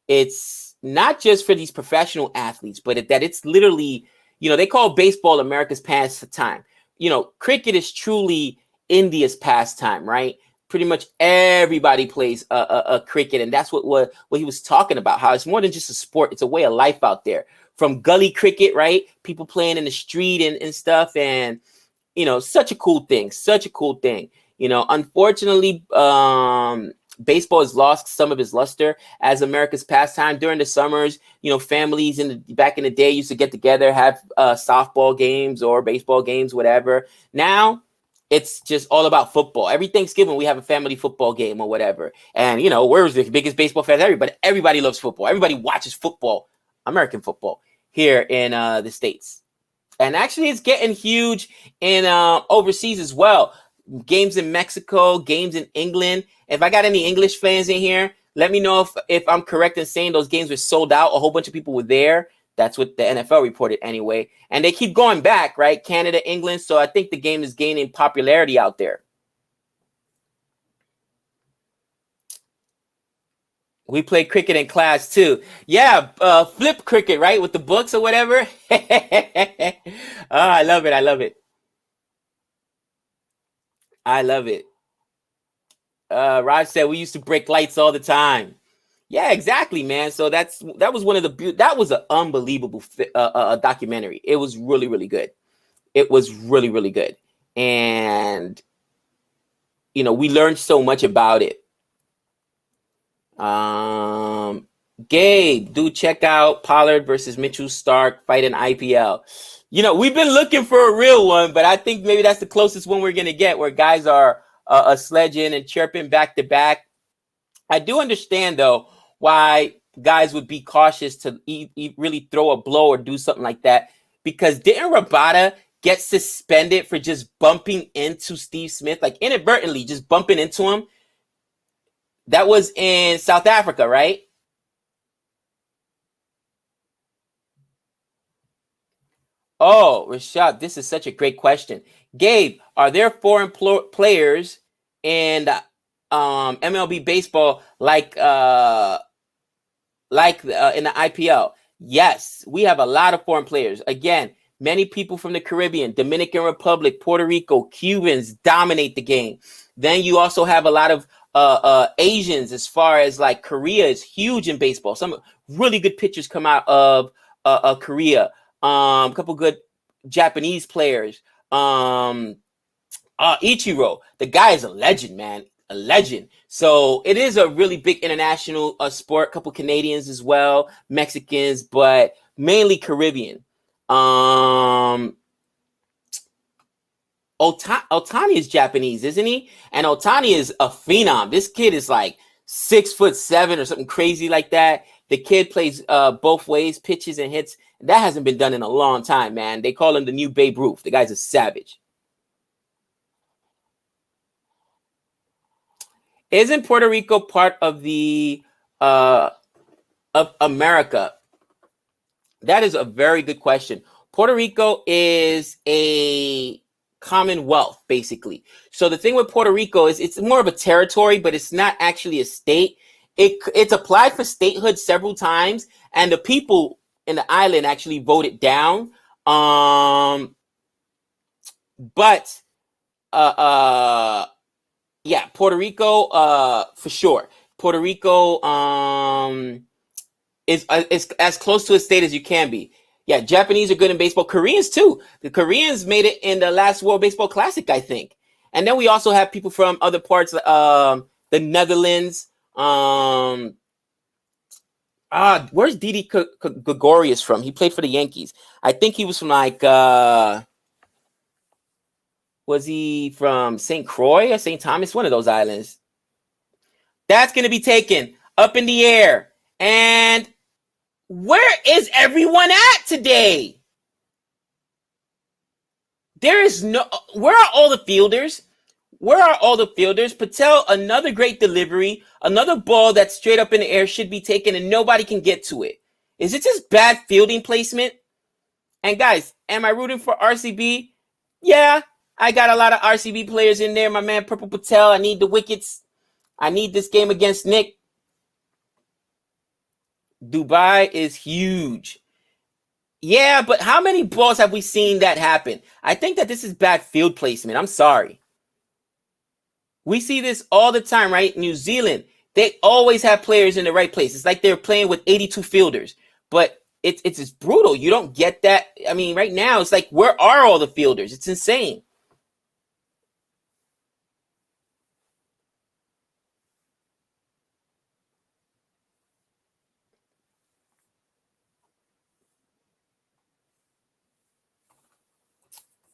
it's not just for these professional athletes, but that it's literally, you know, they call baseball America's pastime. You know, cricket is truly India's pastime, right? pretty much everybody plays a cricket, and that's what he was talking about. How it's more than just a sport; it's a way of life out there. From gully cricket, right? People playing in the street and stuff, and such a cool thing. Such a cool thing. Unfortunately, baseball has lost some of its luster as America's pastime during the summers. Families back in the day used to get together, have softball games or baseball games, whatever. Now it's just all about football. Every Thanksgiving we have a family football game or whatever. And we're the biggest baseball fans ever, but everybody loves football. Everybody watches football, American football here in the States. And actually it's getting huge in overseas as well. Games in Mexico, games in England. If I got any English fans in here, let me know if I'm correct in saying those games were sold out. A whole bunch of people were there. That's what the NFL reported anyway. And they keep going back, right? Canada, England. So I think the game is gaining popularity out there. We play cricket in class too. Yeah, flip cricket, right? With the books or whatever. I love it. I love it. I love it. Raj said we used to break lights all the time. Yeah, exactly, man. So that was one of that was an unbelievable documentary. It was really, really good. It was really, really good. And we learned so much about it. Gabe, do check out Pollard versus Mitchell Stark fight in IPL. We've been looking for a real one, but I think maybe that's the closest one we're gonna get, where guys are sledging and chirping back to back. I do understand though why guys would be cautious to really throw a blow or do something like that, because didn't Rabada get suspended for just bumping into Steve Smith, like inadvertently just bumping into him? That was in South Africa, right? Oh, Rashad, this is such a great question. Gabe, are there foreign players in MLB baseball like in the IPL? Yes, we have a lot of foreign players. Again, many people from the Caribbean, Dominican Republic, Puerto Rico, Cubans dominate the game. Then you also have a lot of Asians, as far as like Korea is huge in baseball. Some really good pitchers come out of Korea. A couple good Japanese players. Ichiro, the guy is a legend, man, a legend. So it is a really big international sport. A couple Canadians as well, Mexicans, but mainly Caribbean. Otani is Japanese, isn't he? And Otani is a phenom. This kid is like 6'7" or something crazy like that. The kid plays both ways, pitches and hits. That hasn't been done in a long time, man. They call him the new Babe Ruth. The guy's a savage. Isn't Puerto Rico part of the of America? That is a very good question. Puerto Rico is a commonwealth, basically. So the thing with Puerto Rico is it's more of a territory, but it's not actually a state. It's applied for statehood several times, and the people in the island actually voted down. But yeah, Puerto Rico, for sure. Puerto Rico is as close to a state as you can be. Yeah, Japanese are good in baseball. Koreans too. The Koreans made it in the last World Baseball Classic, I think. And then we also have people from other parts, the Netherlands. Where's Didi Gregorius from? He played for the Yankees. I think he was from like, was he from St. Croix or St. Thomas? One of those islands. That's going to be taken up in the air. And where is everyone at today? There is no. Where are all the fielders? Where are all the fielders? Patel, another great delivery. Another ball that's straight up in the air should be taken and nobody can get to it. Is it just bad fielding placement? And guys, am I rooting for RCB? Yeah, I got a lot of RCB players in there. My man Purple Patel, I need the wickets. I need this game against Nick. Dubai is huge. Yeah, but how many balls have we seen that happen? I think that this is bad field placement. I'm sorry. We see this all the time, right? New Zealand, they always have players in the right place. It's like they're playing with 82 fielders, but it's just brutal. You don't get that. I mean, right now, it's like, where are all the fielders? It's insane.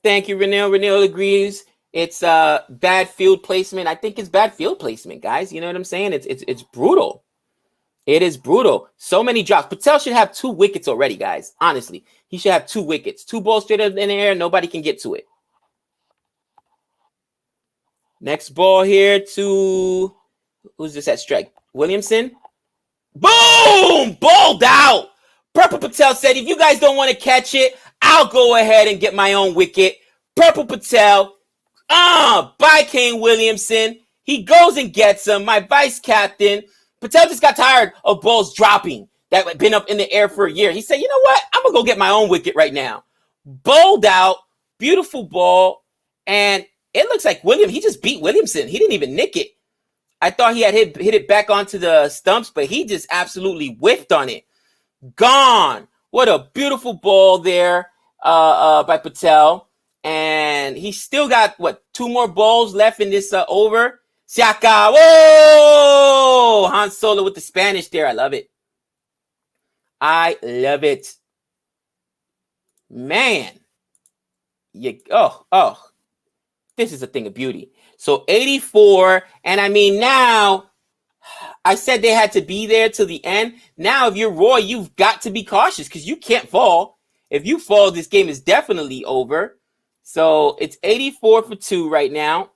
Thank you, Renil. Renil agrees. It's bad field placement. I think it's bad field placement, guys. You know what I'm saying? It's brutal. It is brutal. So many drops. Patel should have 2 wickets already, guys. Honestly, he should have 2 wickets. 2 balls straight up in the air. Nobody can get to it. Next ball here to, who's this at strike? Williamson. Boom! Balled out. Purple Patel said, if you guys don't want to catch it, I'll go ahead and get my own wicket. Purple Patel. By Kane Williamson. He goes and gets him. My vice captain. Patel just got tired of balls dropping that had been up in the air for a year. He said, you know what? I'm going to go get my own wicket right now. Bowled out. Beautiful ball. And it looks like he just beat Williamson. He didn't even nick it. I thought he had hit it back onto the stumps, but he just absolutely whiffed on it. Gone. What a beautiful ball there by Patel. And he still got, 2 more balls left in this over. Siaka. Whoa! Han Solo with the Spanish there. I love it. I love it. Man. This is a thing of beauty. So 84. And I mean, now, I said they had to be there till the end. Now, if you're Roy, you've got to be cautious because you can't fall. If you fall, this game is definitely over. So it's 84 for 2 right now.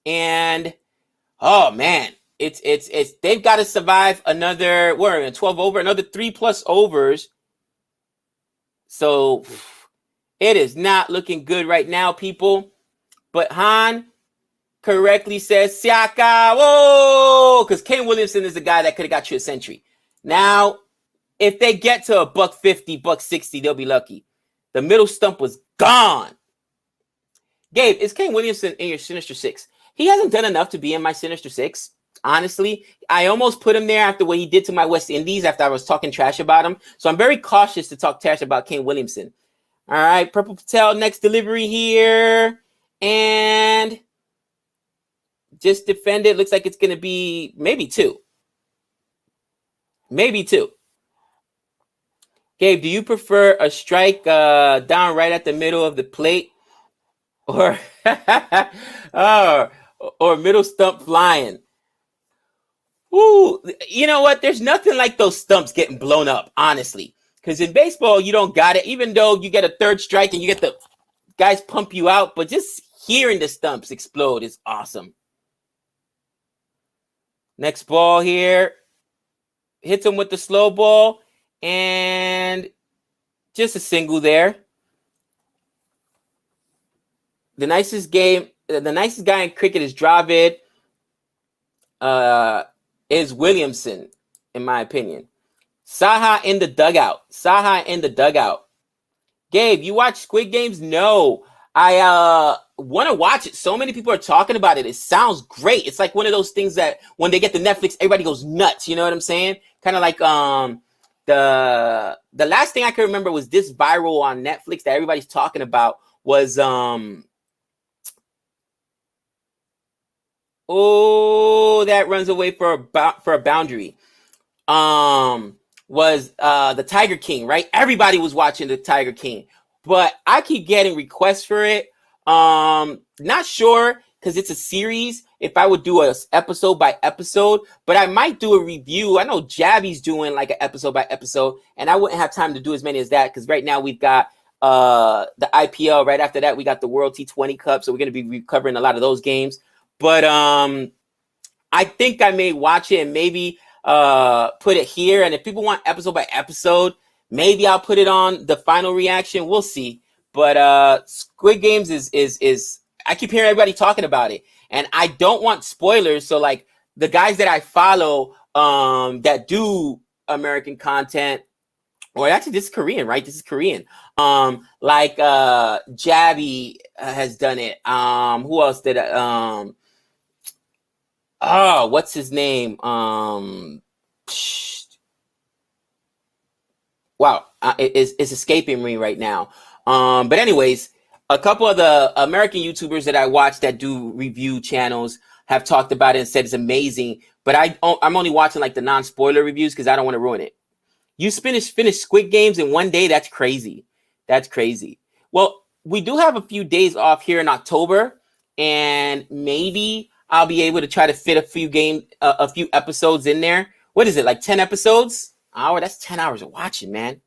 And oh man, it's they've got to survive another, we're in 12 over, another 3+ overs. So it is not looking good right now, people. But Han correctly says Siaka, whoa, because Kane Williamson is the guy that could have got you a century. Now, if they get to a $150, $160, they'll be lucky. The middle stump was gone. Gabe, is Kane Williamson in your Sinister Six? He hasn't done enough to be in my Sinister Six. Honestly, I almost put him there after what he did to my West Indies after I was talking trash about him. So I'm very cautious to talk trash about Kane Williamson. All right, Purple Patel, next delivery here. And just defended. Looks like it's going to be maybe 2. Maybe 2. Gabe, do you prefer a strike down right at the middle of the plate or or middle stump flying? Ooh, you know what? There's nothing like those stumps getting blown up, honestly. Because in baseball, you don't got it. Even though you get a third strike and you get the guys pump you out, but just hearing the stumps explode is awesome. Next ball here. Hits him with the slow ball. And just a single there. The nicest guy in cricket is Dravid. Is Williamson, in my opinion. Saha in the dugout. Gabe, you watch Squid Games? No. I want to watch it. So many people are talking about it. It sounds great. It's like one of those things that when they get to Netflix, everybody goes nuts. You know what I'm saying? Kind of like the last thing I can remember was this viral on Netflix that everybody's talking about was that runs away for a boundary. Was the Tiger King, right? Everybody was watching the Tiger King, but I keep getting requests for it. Not sure because it's a series. If I would do a episode by episode, but I might do a review. I know Jabby's doing like an episode by episode, and I wouldn't have time to do as many as that because right now we've got the IPL. Right after that, we got the World T20 Cup, so we're going to be recovering a lot of those games. But I think I may watch it and maybe put it here. And if people want episode by episode, maybe I'll put it on the final reaction. We'll see. But Squid Games is I keep hearing everybody talking about it, and I don't want spoilers. So like the guys that I follow that do American content, or actually this is Korean, right? This is Korean. Like Jabby has done it. Who else did what's his name? Wow, it's escaping me right now. But anyways, a couple of the American YouTubers that I watch that do review channels have talked about it and said it's amazing. But I'm only watching like the non-spoiler reviews because I don't want to ruin it. You finish Squid Games in one day? That's crazy. That's crazy. Well, we do have a few days off here in October, and maybe I'll be able to try to fit a few episodes in there. What is it, like 10 episodes? Hour? That's 10 hours of watching, man.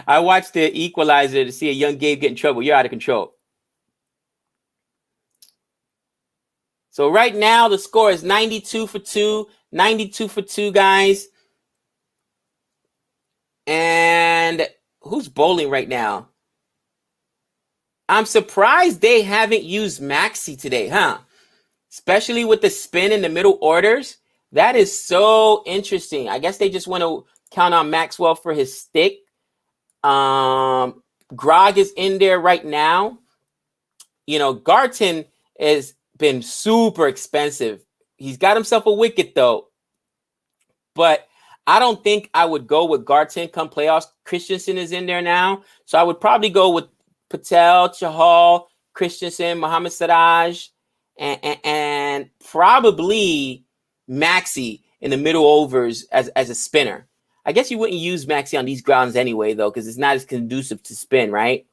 I watched The Equalizer to see a young Gabe get in trouble. You're out of control. So right now the score is 92 for 2. 92 for 2, guys. And who's bowling right now? I'm surprised they haven't used Maxi today, huh? Especially with the spin in the middle orders. That is so interesting. I guess they just want to count on Maxwell for his stick. Grog is in there right now. You know, Garton has been super expensive. He's got himself a wicket, though. But I don't think I would go with Garton come playoffs. Christensen is in there now. So I would probably go with Patel, Chahal, Christensen, Mohammad Siraj, and probably Maxi in the middle overs as a spinner. I guess you wouldn't use Maxi on these grounds anyway, though, because it's not as conducive to spin, right?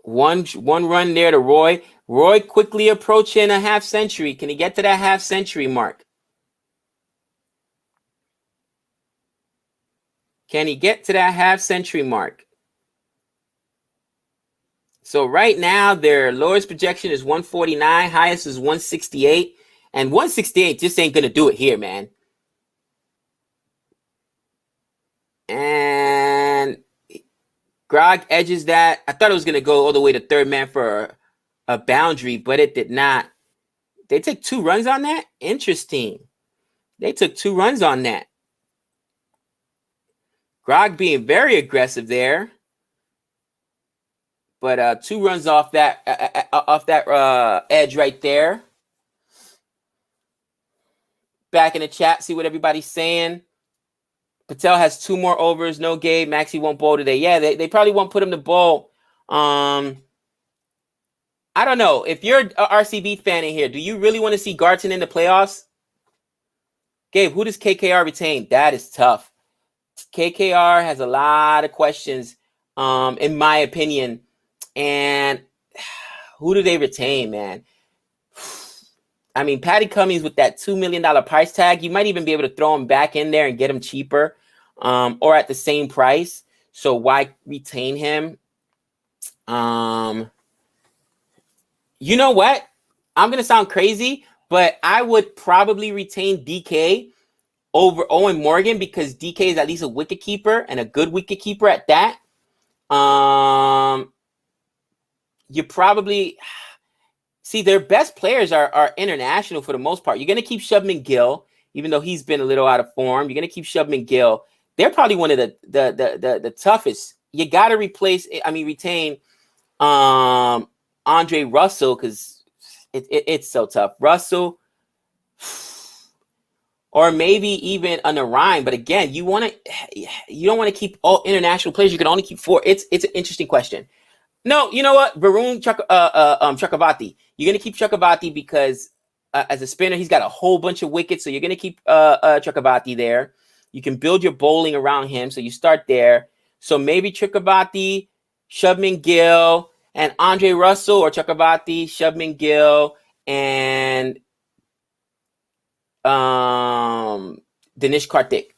One run there to Roy. Roy quickly approaching a half century. Can he get to that half century mark? Can he get to that half century mark? So right now, their lowest projection is 149. Highest is 168. And 168 just ain't going to do it here, man. And Grog edges that. I thought it was going to go all the way to third man for a boundary, but it did not. They took 2 runs on that? Interesting. They took 2 runs on that. Grog being very aggressive there. But 2 runs off that edge right there. Back in the chat, see what everybody's saying. Patel has 2 more overs, no Gabe. Maxi won't bowl today. Yeah, they probably won't put him to bowl. I don't know. If you're an RCB fan in here, do you really want to see Garton in the playoffs? Gabe, who does KKR retain? That is tough. KKR has a lot of questions, in my opinion. And who do they retain, man? I mean, Patty Cummings with that $2 million price tag, you might even be able to throw him back in there and get him cheaper, or at the same price. So why retain him? You know what? I'm going to sound crazy, but I would probably retain DK over Owen Morgan because DK is at least a wicket keeper and a good wicket keeper at that. You probably see their best players are international for the most part. You're going to keep Shubman Gill, even though he's been a little out of form. You're going to keep Shubman Gill. They're probably one of the toughest. You got to retain Andre Russell because it's so tough. Russell, or maybe even a Narayan. But again, you don't want to keep all international players. You can only keep 4. It's an interesting question. No, you know what? Varun Chakravarti. You're going to keep Chakravarti because as a spinner, he's got a whole bunch of wickets. So you're going to keep Chakravarti there. You can build your bowling around him. So you start there. So maybe Chakravarti, Shubman Gill, and Andre Russell, or Chakravarti, Shubman Gill, and Dinesh Karthik.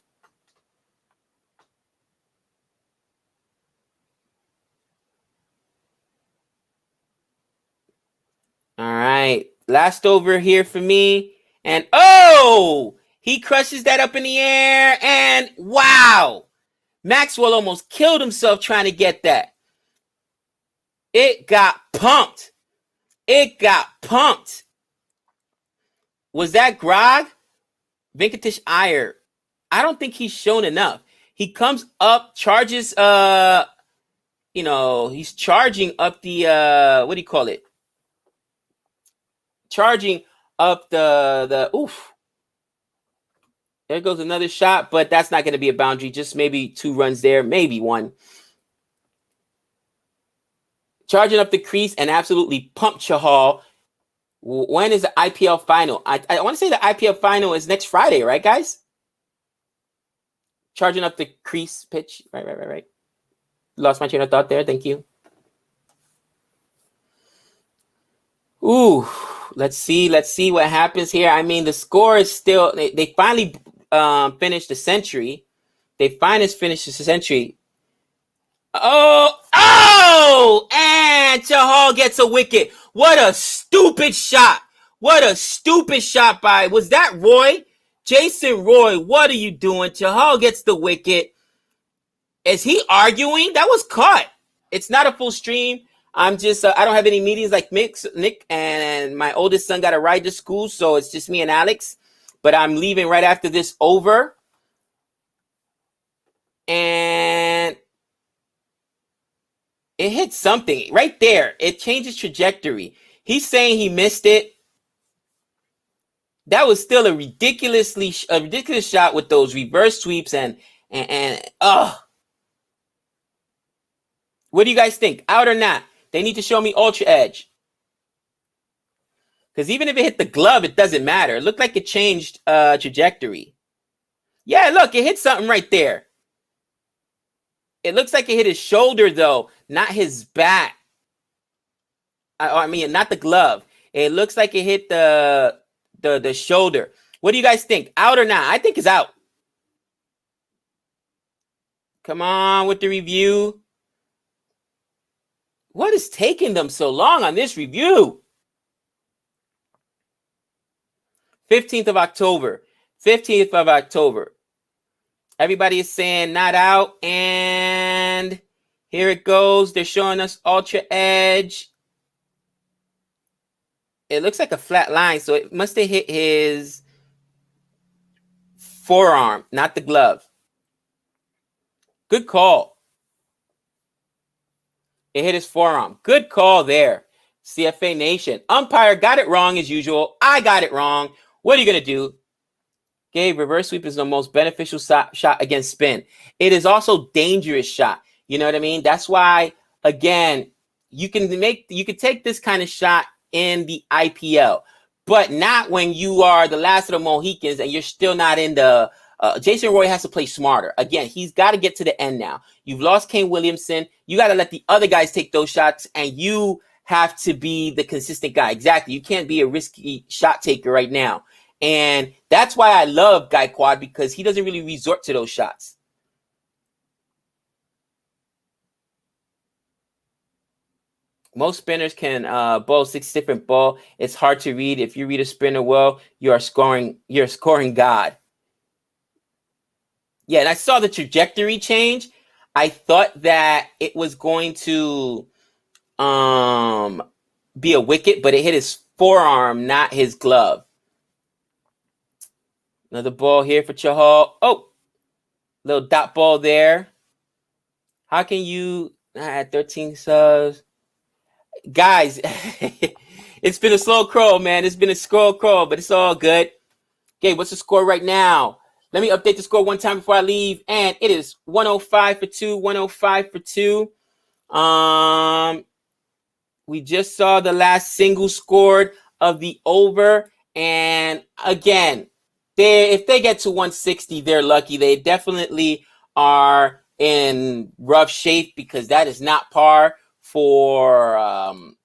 All right. Last over here for me. And he crushes that up in the air. And wow. Maxwell almost killed himself trying to get that. It got pumped. Was that Grog? Venkatesh Iyer. I don't think he's shown enough. He comes up, charges, he's charging up the, what do you call it? Charging up the oof. There goes another shot, but that's not going to be a boundary. Just maybe 2 runs there, maybe 1. Charging up the crease and absolutely pump Chahal. When is the IPL final? I want to say the IPL final is next Friday, right, guys? Charging up the crease pitch. Right. Lost my train of thought there. Thank you. Ooh, let's see what happens here. I mean, the score is still. They finally finished the century. They finally finished the century. Oh! And Chahal gets a wicket. What a stupid shot. What a stupid shot by, was that Roy? Jason Roy, what are you doing? Chahal gets the wicket. Is he arguing? That was caught. It's not a full stream. I'm just, I don't have any meetings like Nick, and my oldest son got to ride to school, so it's just me and Alex. But I'm leaving right after this over. And it hit something right there. It changes trajectory. He's saying he missed it. That was still a ridiculous shot with those reverse sweeps and what do you guys think? Out or not? They need to show me ultra edge. Because even if it hit the glove, it doesn't matter. It looked like it changed trajectory. Yeah, look, it hit something right there. It looks like it hit his shoulder, though, not his back. I mean, not the glove. It looks like it hit the shoulder. What do you guys think? Out or not? I think it's out. Come on with the review. What is taking them so long on this review? 15th of October. 15th of October. Everybody is saying not out, and here it goes. They're showing us ultra edge. It looks like a flat line, so it must have hit his forearm, not the glove. Good call. It hit his forearm. Good call there. CFA Nation. Umpire got it wrong as usual. I got it wrong. What are you going to do? Gabe, reverse sweep is the most beneficial shot against spin. It is also dangerous shot. You know what I mean? That's why, again, you can take this kind of shot in the IPL, but not when you are the last of the Mohicans and you're still not in the Jason Roy has to play smarter. Again, he's got to get to the end now. You've lost Kane Williamson. You got to let the other guys take those shots, and you have to be the consistent guy. Exactly. You can't be a risky shot taker right now. And that's why I love Gaikwad, because he doesn't really resort to those shots. Most spinners can bowl 6 different ball. It's hard to read. If you read a spinner well, you're scoring God. Yeah, and I saw the trajectory change. I thought that it was going to be a wicket, but it hit his forearm, not his glove. Another ball here for Chahal. Oh, little dot ball there. How can you 13 subs? Guys, it's been a slow crawl, man. It's been a slow crawl, but it's all good. Okay, what's the score right now? Let me update the score one time before I leave. And it is 105 for 2, 105 for 2. We just saw the last single scored of the over. And again, if they get to 160, they're lucky. They definitely are in rough shape, because that is not par for Abu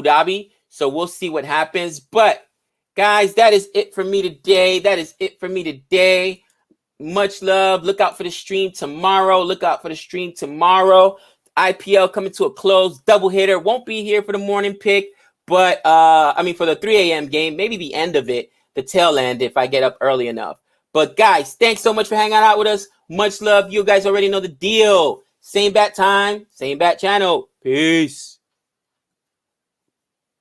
Dhabi. So we'll see what happens. But guys, that is it for me today. Much love. Look out for the stream tomorrow. IPL coming to a close. Double hitter. Won't be here for the morning pick, but for the 3 a.m. game, maybe the end of it, the tail end, if I get up early enough. But guys, thanks so much for hanging out with us. Much love. You guys already know the deal. Same bat time, same bat channel. Peace.